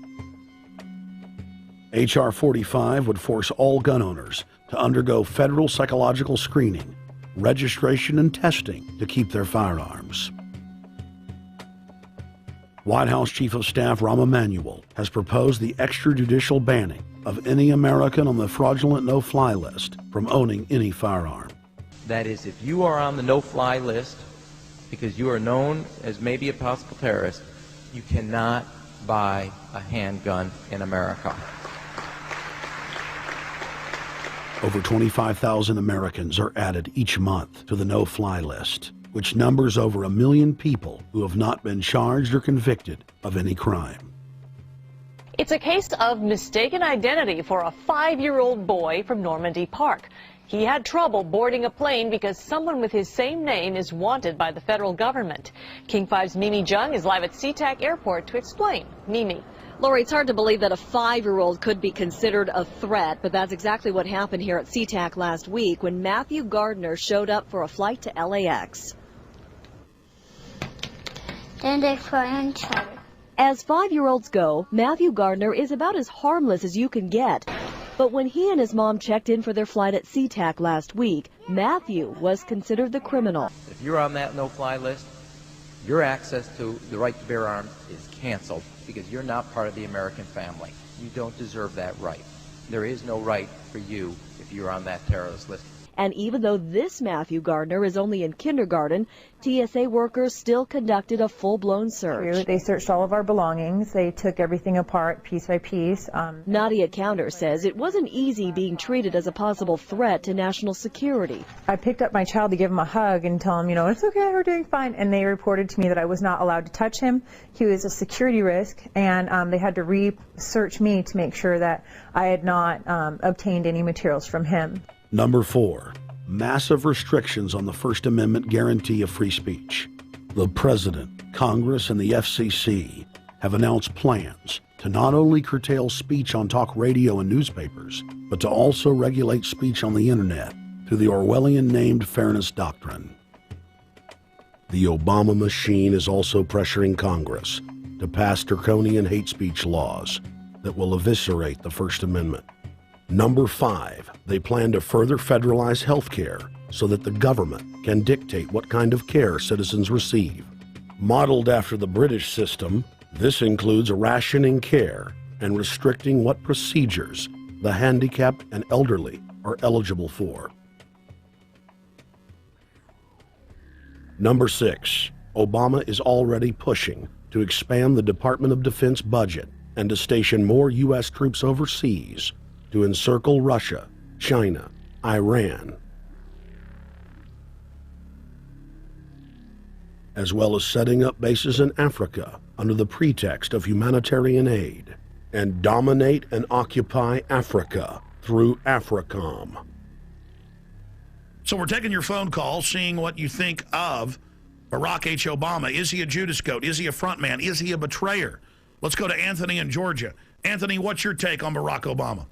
[SPEAKER 16] H.R. 45 would force all gun owners to undergo federal psychological screening, registration, and testing to keep their firearms. White House Chief of Staff Rahm Emanuel has proposed the extrajudicial banning of any American on the fraudulent no-fly list from owning any firearm.
[SPEAKER 18] That is, if you are on the no-fly list because you are known as maybe a possible terrorist, you cannot buy a handgun in America.
[SPEAKER 16] Over 25,000 Americans are added each month to the no-fly list, which numbers over 1 million people who have not been charged or convicted of any crime.
[SPEAKER 19] It's a case of mistaken identity for a 5-year-old boy from Normandy Park. He had trouble boarding a plane because someone with his same name is wanted by the federal government. King 5's Mimi Jung is live at SeaTac Airport to explain. Mimi.
[SPEAKER 23] Lori, it's hard to believe that a 5-year-old could be considered a threat, but that's exactly what happened here at SeaTac last week when Matthew Gardner showed up for a flight to LAX.
[SPEAKER 24] Then they fly on charter.
[SPEAKER 23] As 5-year-olds go, Matthew Gardner is about as harmless as you can get. But when he and his mom checked in for their flight at SeaTac last week, Matthew was considered the criminal.
[SPEAKER 18] If you're on that no-fly list, your access to the right to bear arms is canceled because you're not part of the American family. You don't deserve that right. There is no right for you if you're on that terrorist list.
[SPEAKER 23] And even though this Matthew Gardner is only in kindergarten, TSA workers still conducted a full-blown search.
[SPEAKER 7] They searched all of our belongings. They took everything apart piece by piece.
[SPEAKER 23] Nadia Counter says it wasn't easy being treated as a possible threat to national security.
[SPEAKER 7] I picked up my child to give him a hug and tell him, it's okay, we're doing fine. And they reported to me that I was not allowed to touch him. He was a security risk, and they had to re-search me to make sure that I had not obtained any materials from him.
[SPEAKER 16] Number 4, massive restrictions on the First Amendment guarantee of free speech. The President, Congress, and the FCC have announced plans to not only curtail speech on talk radio and newspapers, but to also regulate speech on the internet through the Orwellian-named Fairness Doctrine. The Obama machine is also pressuring Congress to pass draconian hate speech laws that will eviscerate the First Amendment. Number 5, they plan to further federalize health care so that the government can dictate what kind of care citizens receive. Modeled after the British system, this includes rationing care and restricting what procedures the handicapped and elderly are eligible for. Number 6, Obama is already pushing to expand the Department of Defense budget and to station more U.S. troops overseas to encircle Russia, China, Iran, as well as setting up bases in Africa under the pretext of humanitarian aid, and dominate and occupy Africa through AFRICOM.
[SPEAKER 8] So we're taking your phone call, seeing what you think of Barack H. Obama. Is he a Judas goat? Is he a front man? Is he a betrayer? Let's go to Anthony in Georgia. Anthony, what's your take on Barack Obama?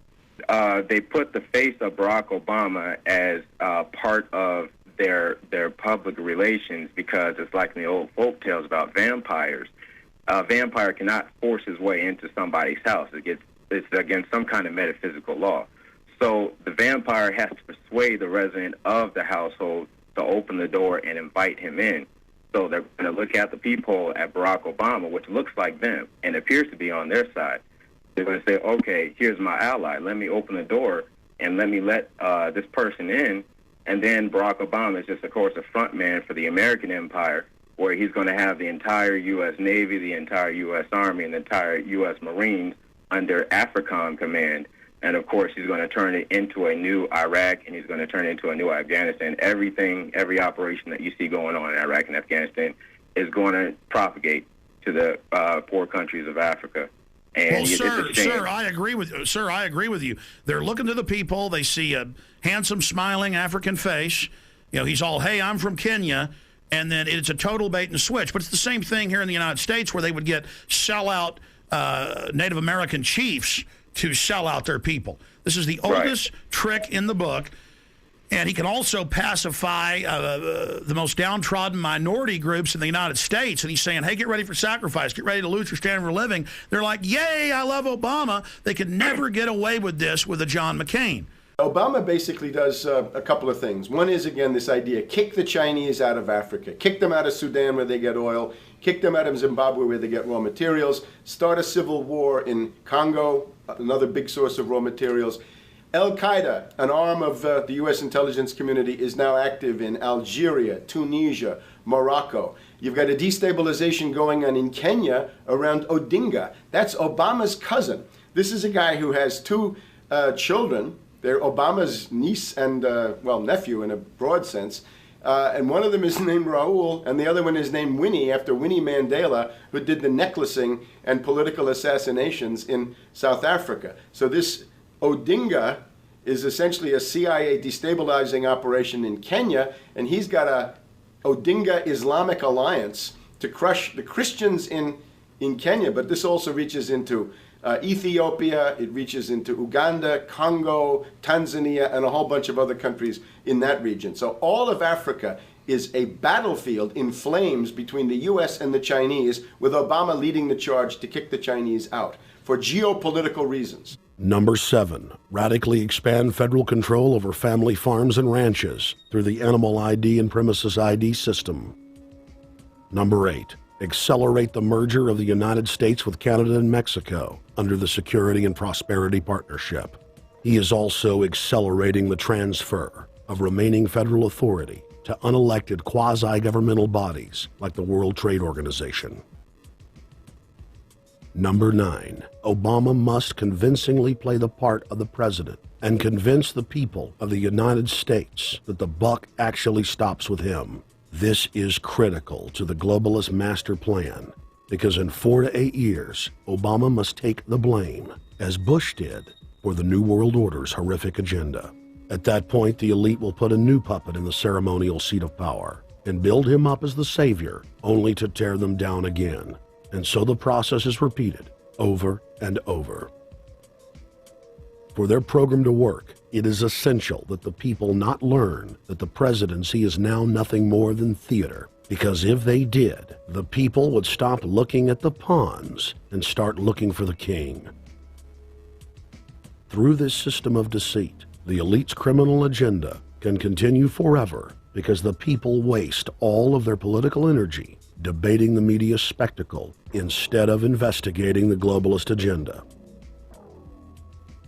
[SPEAKER 9] They put the face of Barack Obama as part of their public relations because it's like in the old folk tales about vampires. A vampire cannot force his way into somebody's house. It's against some kind of metaphysical law. So the vampire has to persuade the resident of the household to open the door and invite him in. So they're going to look at the peephole at Barack Obama, which looks like them and appears to be on their side. They're going to say, okay, here's my ally. Let me open the door and let me let this person in. And then Barack Obama is just, of course, a front man for the American empire, where he's going to have the entire U.S. Navy, the entire U.S. Army, and the entire U.S. Marines under AFRICOM command. And, of course, he's going to turn it into a new Iraq, and he's going to turn it into a new Afghanistan. Every operation that you see going on in Iraq and Afghanistan is going to propagate to the poor countries of Africa. And
[SPEAKER 8] well, sir, I agree with you. They're looking to the people. They see a handsome, smiling African face. He's all, hey, I'm from Kenya. And then it's a total bait and switch. But it's the same thing here in the United States where they would get sellout Native American chiefs to sell out their people. This is the oldest trick in the book. And he can also pacify the most downtrodden minority groups in the United States. And he's saying, hey, get ready for sacrifice. Get ready to lose your standard of living. They're like, yay, I love Obama. They could never get away with this with a John McCain.
[SPEAKER 21] Obama basically does a couple of things. One is, again, this idea, kick the Chinese out of Africa. Kick them out of Sudan where they get oil. Kick them out of Zimbabwe where they get raw materials. Start a civil war in Congo, another big source of raw materials. Al-Qaeda, an arm of the U.S. intelligence community, is now active in Algeria, Tunisia, Morocco. You've got a destabilization going on in Kenya around Odinga. That's Obama's cousin. This is a guy who has two children. They're Obama's niece and, nephew in a broad sense. And one of them is named Raul, and the other one is named Winnie, after Winnie Mandela, who did the necklacing and political assassinations in South Africa. So this Odinga is essentially a CIA destabilizing operation in Kenya, and he's got a Odinga Islamic Alliance to crush the Christians in Kenya, but this also reaches into Ethiopia, it reaches into Uganda, Congo, Tanzania, and a whole bunch of other countries in that region. So all of Africa is a battlefield in flames between the U.S. and the Chinese, with Obama leading the charge to kick the Chinese out for geopolitical reasons.
[SPEAKER 16] Number 7, radically expand federal control over family farms and ranches through the Animal ID and Premises ID system. Number 8, accelerate the merger of the United States with Canada and Mexico under the Security and Prosperity Partnership. He is also accelerating the transfer of remaining federal authority to unelected quasi-governmental bodies like the World Trade Organization. Number 9, Obama must convincingly play the part of the president and convince the people of the United States that the buck actually stops with him. This is critical to the globalist master plan, because in 4 to 8 years, Obama must take the blame, as Bush did, for the New World Order's horrific agenda. At that point, the elite will put a new puppet in the ceremonial seat of power and build him up as the savior, only to tear them down again. And so the process is repeated over and over. For their program to work, it is essential that the people not learn that the presidency is now nothing more than theater, because if they did, the people would stop looking at the pawns and start looking for the king. Through this system of deceit, the elite's criminal agenda can continue forever because the people waste all of their political energy debating the media spectacle instead of investigating the globalist agenda.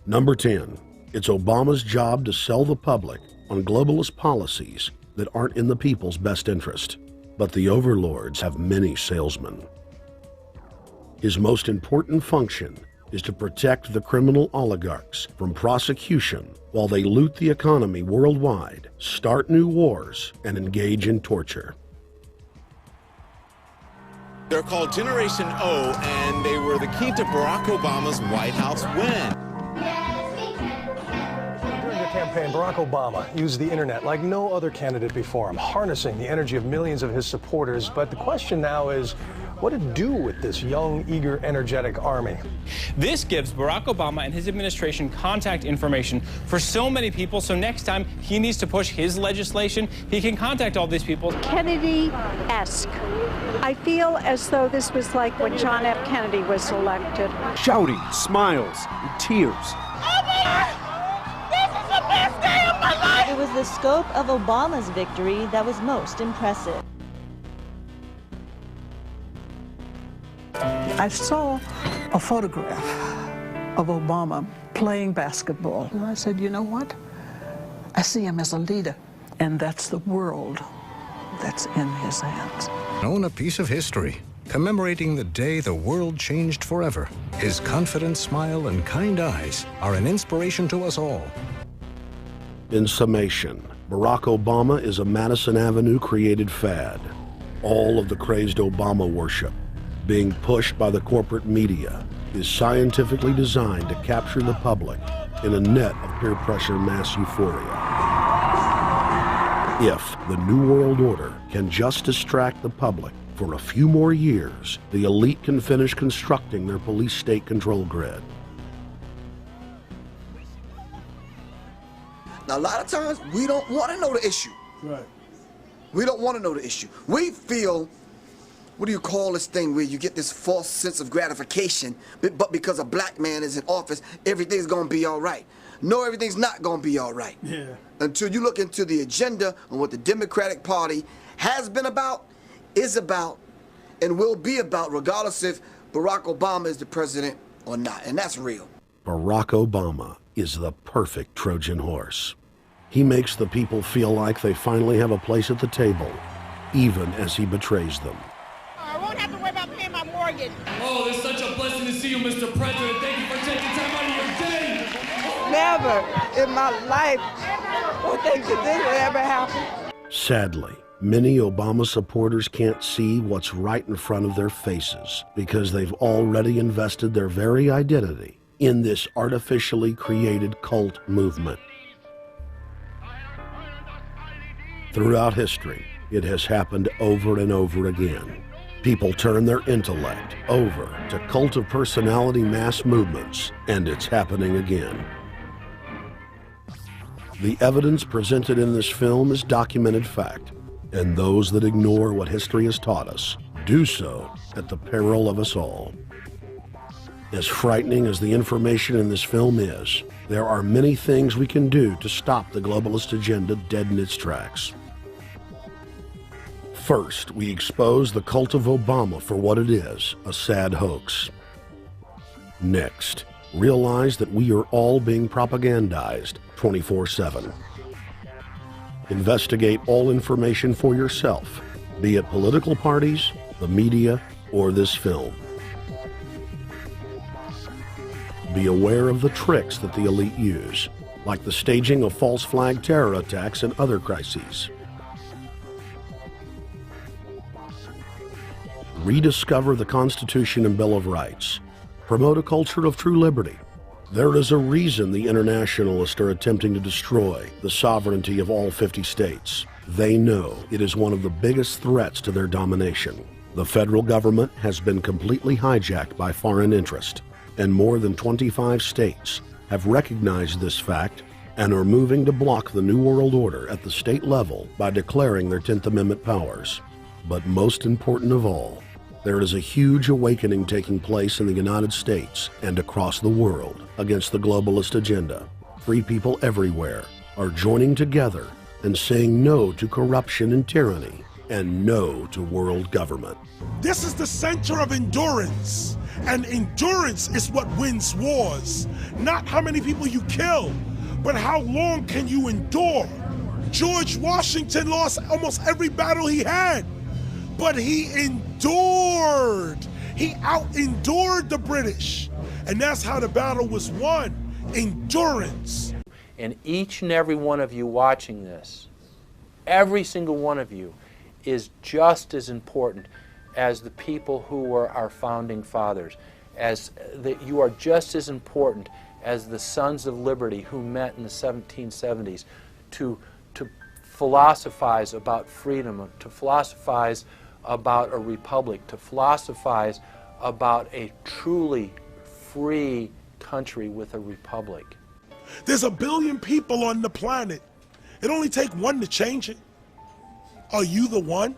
[SPEAKER 16] Number 10, it's Obama's job to sell the public on globalist policies that aren't in the people's best interest. But the overlords have many salesmen. His most important function is to protect the criminal oligarchs from prosecution while they loot the economy worldwide, start new wars, and engage in torture.
[SPEAKER 1] They're called Generation O, and they were the key to Barack Obama's White House win.
[SPEAKER 10] During the campaign, Barack Obama used the internet like no other candidate before him, harnessing the energy of millions of his supporters. But the question now is, what to do with this young, eager, energetic army?
[SPEAKER 11] This gives Barack Obama and his administration contact information for so many people, so next time he needs to push his legislation, he can contact all these people.
[SPEAKER 24] Kennedy-esque. I feel as though this was like when John F. Kennedy was elected.
[SPEAKER 25] Shouting, smiles, and tears.
[SPEAKER 26] This is the best day of my life! It was the scope of Obama's victory that was most impressive.
[SPEAKER 27] I saw a photograph of Obama playing basketball. And I said, you know what? I see him as a leader, and that's the world that's in his hands.
[SPEAKER 28] Own a piece of history, commemorating the day the world changed forever. His confident smile and kind eyes are an inspiration to us all.
[SPEAKER 16] In summation, Barack Obama is a Madison Avenue created fad. All of the crazed Obama worship, being pushed by the corporate media, is scientifically designed to capture the public in a net of peer pressure mass euphoria. If the New World Order can just distract the public for a few more years, the elite can finish constructing their police state control grid.
[SPEAKER 29] Now, a lot of times, we don't want to know the issue.
[SPEAKER 10] Right.
[SPEAKER 29] We don't want to know the issue. We feel, what do you call this thing where you get this false sense of gratification, but because a black man is in office, everything's going to be all right. No, everything's not going to be all right.
[SPEAKER 10] Yeah.
[SPEAKER 29] Until you look into the agenda on what the Democratic Party has been about, is about, and will be about, regardless if Barack Obama is the president or not. And that's real.
[SPEAKER 16] Barack Obama is the perfect Trojan horse. He makes the people feel like they finally have a place at the table, even as he betrays them.
[SPEAKER 26] I won't have to worry about paying my mortgage.
[SPEAKER 30] Oh, it's such a blessing to see you, Mr. President. Thank you for taking time out of your day.
[SPEAKER 27] Never in my life would think that this would ever happen.
[SPEAKER 16] Sadly, many Obama supporters can't see what's right in front of their faces because they've already invested their very identity in this artificially created cult movement. Throughout history, it has happened over and over again. People turn their intellect over to cult of personality mass movements, and it's happening again. The evidence presented in this film is documented fact. And those that ignore what history has taught us do so at the peril of us all. As frightening as the information in this film is, there are many things we can do to stop the globalist agenda dead in its tracks. First, we expose the cult of Obama for what it is, a sad hoax. Next, realize that we are all being propagandized 24/7. Investigate all information for yourself, be it political parties, the media, or this film. Be aware of the tricks that the elite use, like the staging of false flag terror attacks and other crises. Rediscover the Constitution and Bill of Rights. Promote a culture of true liberty. There is a reason the internationalists are attempting to destroy the sovereignty of all 50 states. They know it is one of the biggest threats to their domination. The federal government has been completely hijacked by foreign interest, and more than 25 states have recognized this fact and are moving to block the New World Order at the state level by declaring their 10th Amendment powers. But most important of all, there is a huge awakening taking place in the United States and across the world against the globalist agenda. Free people everywhere are joining together and saying no to corruption and tyranny and no to world government.
[SPEAKER 2] This is the center of endurance, and endurance is what wins wars. Not how many people you kill, but how long can you endure. George Washington lost almost every battle he had, but he endured. He out-endured the British, and that's how the battle was won, endurance.
[SPEAKER 3] And each and every one of you watching this, every single one of you, is just as important as the people who were our founding fathers, as that you are just as important as the Sons of Liberty who met in the 1770s to philosophize about freedom, to philosophize about a republic, to philosophize about a truly free country with a republic.
[SPEAKER 2] There's 1 billion people on the planet. It only takes one to change it. Are you the one?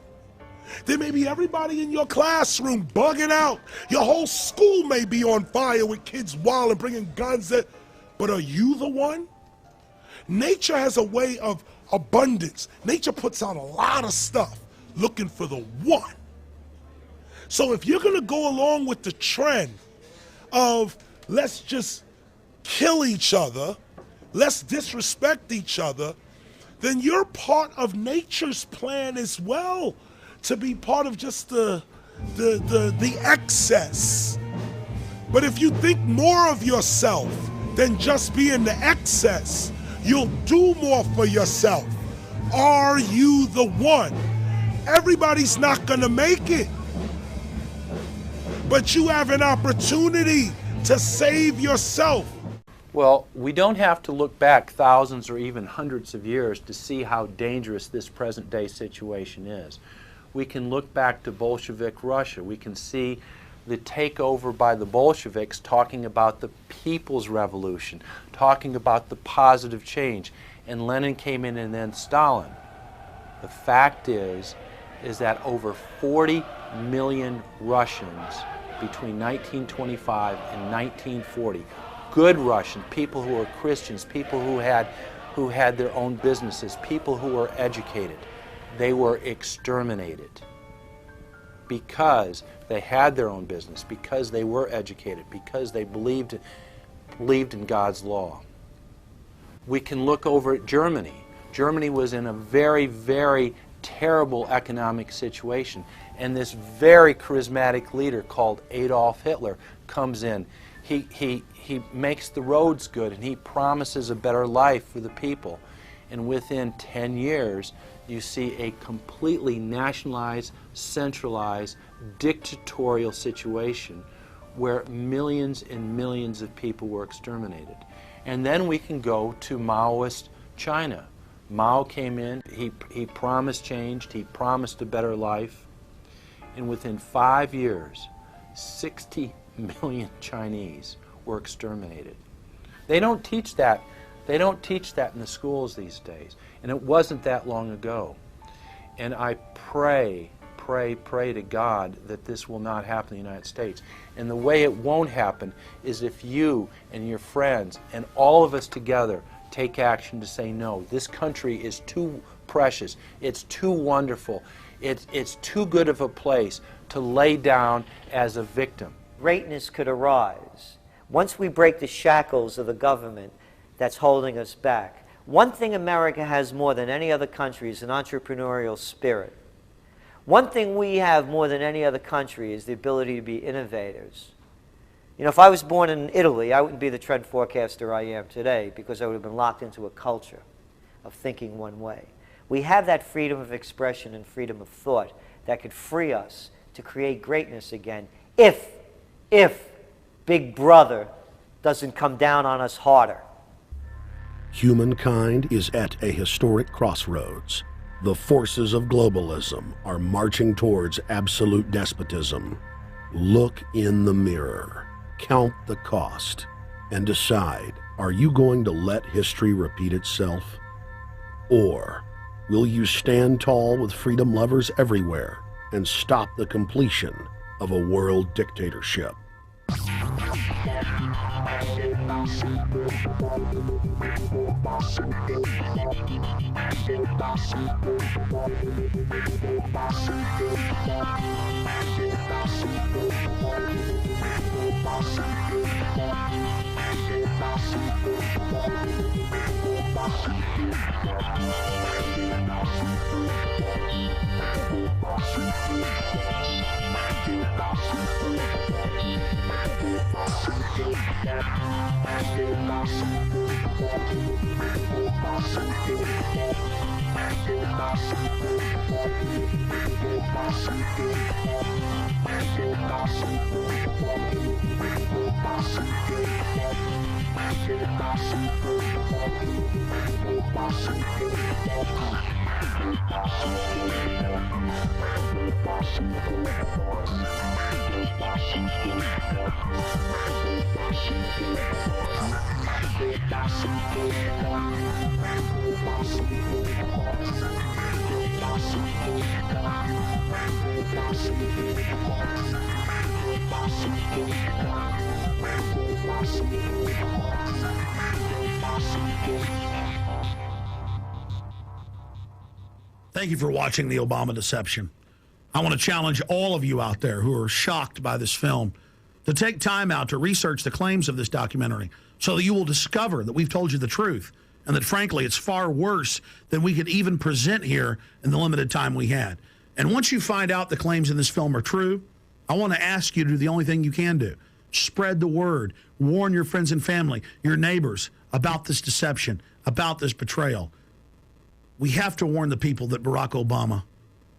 [SPEAKER 2] There may be everybody in your classroom bugging out. Your whole school may be on fire with kids wilding, bringing guns in. But are you the one? Nature has a way of abundance. Nature puts out a lot of stuff looking for the one. So if you're going to go along with the trend of let's just kill each other, let's disrespect each other, then you're part of nature's plan as well, to be part of just the excess. But if you think more of yourself than just being the excess, you'll do more for yourself. Are you the one? Everybody's not gonna make it, but you have an opportunity to save yourself.
[SPEAKER 3] Well, we don't have to look back thousands or even hundreds of years to see how dangerous this present-day situation is. We can look back to Bolshevik Russia. We can see the takeover by the Bolsheviks talking about the people's revolution, talking about the positive change. And Lenin came in and then Stalin. The fact is that over 40 million Russians between 1925 and 1940, good Russians, people who were Christians, people who had their own businesses, people who were educated, they were exterminated because they had their own business, because they were educated, because they believed in God's law. We can look over at Germany. Germany was in a very, very terrible economic situation, and this very charismatic leader called Adolf Hitler comes in. He makes the roads good, and he promises a better life for the people. And within 10 years, you see a completely nationalized, centralized, dictatorial situation where millions and millions of people were exterminated. And then we can go to Maoist China. Mao came in, he promised change, he promised a better life, and within 5 years, 60 million Chinese were exterminated. They don't teach that. They don't teach that in the schools these days, and it wasn't that long ago. And I pray to God that this will not happen in the United States. And the way it won't happen is if you and your friends and all of us together take action to say no. This country is too precious. It's too wonderful. It's too good of a place to lay down as a victim.
[SPEAKER 4] Greatness could arise once we break the shackles of the government that's holding us back. One thing America has more than any other country is an entrepreneurial spirit. One thing we have more than any other country is the ability to be innovators. You know, if I was born in Italy, I wouldn't be the trend forecaster I am today because I would have been locked into a culture of thinking one way. We have that freedom of expression and freedom of thought that could free us to create greatness again if Big Brother doesn't come down on us harder.
[SPEAKER 16] Humankind is at a historic crossroads. The forces of globalism are marching towards absolute despotism. Look in the mirror, count the cost, and decide, are you going to let history repeat itself? Or will you stand tall with freedom lovers everywhere and stop the completion of a world dictatorship?
[SPEAKER 8] Thank you for watching The Obama Deception. I want to challenge all of you out there who are shocked by this film to take time out to research the claims of this documentary so that you will discover that we've told you the truth and that, frankly, it's far worse than we could even present here in the limited time we had. And once you find out the claims in this film are true, I want to ask you to do the only thing you can do. Spread the word. Warn your friends and family, your neighbors, about this deception, about this betrayal. We have to warn the people that Barack Obama,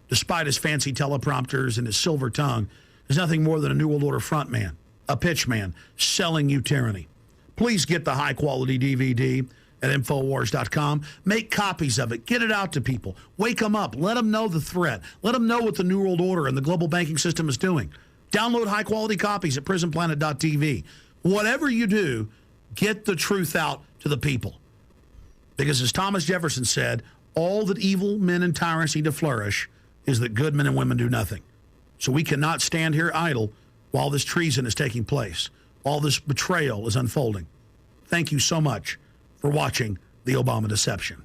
[SPEAKER 8] despite his fancy teleprompters and his silver tongue, is nothing more than a New World Order frontman, a pitchman, selling you tyranny. Please get the high-quality DVD at Infowars.com. Make copies of it. Get it out to people. Wake them up. Let them know the threat. Let them know what the New World Order and the global banking system is doing. Download high-quality copies at prisonplanet.tv. Whatever you do, get the truth out to the people. Because as Thomas Jefferson said, all that evil men and tyrants need to flourish is that good men and women do nothing. So we cannot stand here idle while this treason is taking place, while this betrayal is unfolding. Thank you so much for watching The Obama Deception.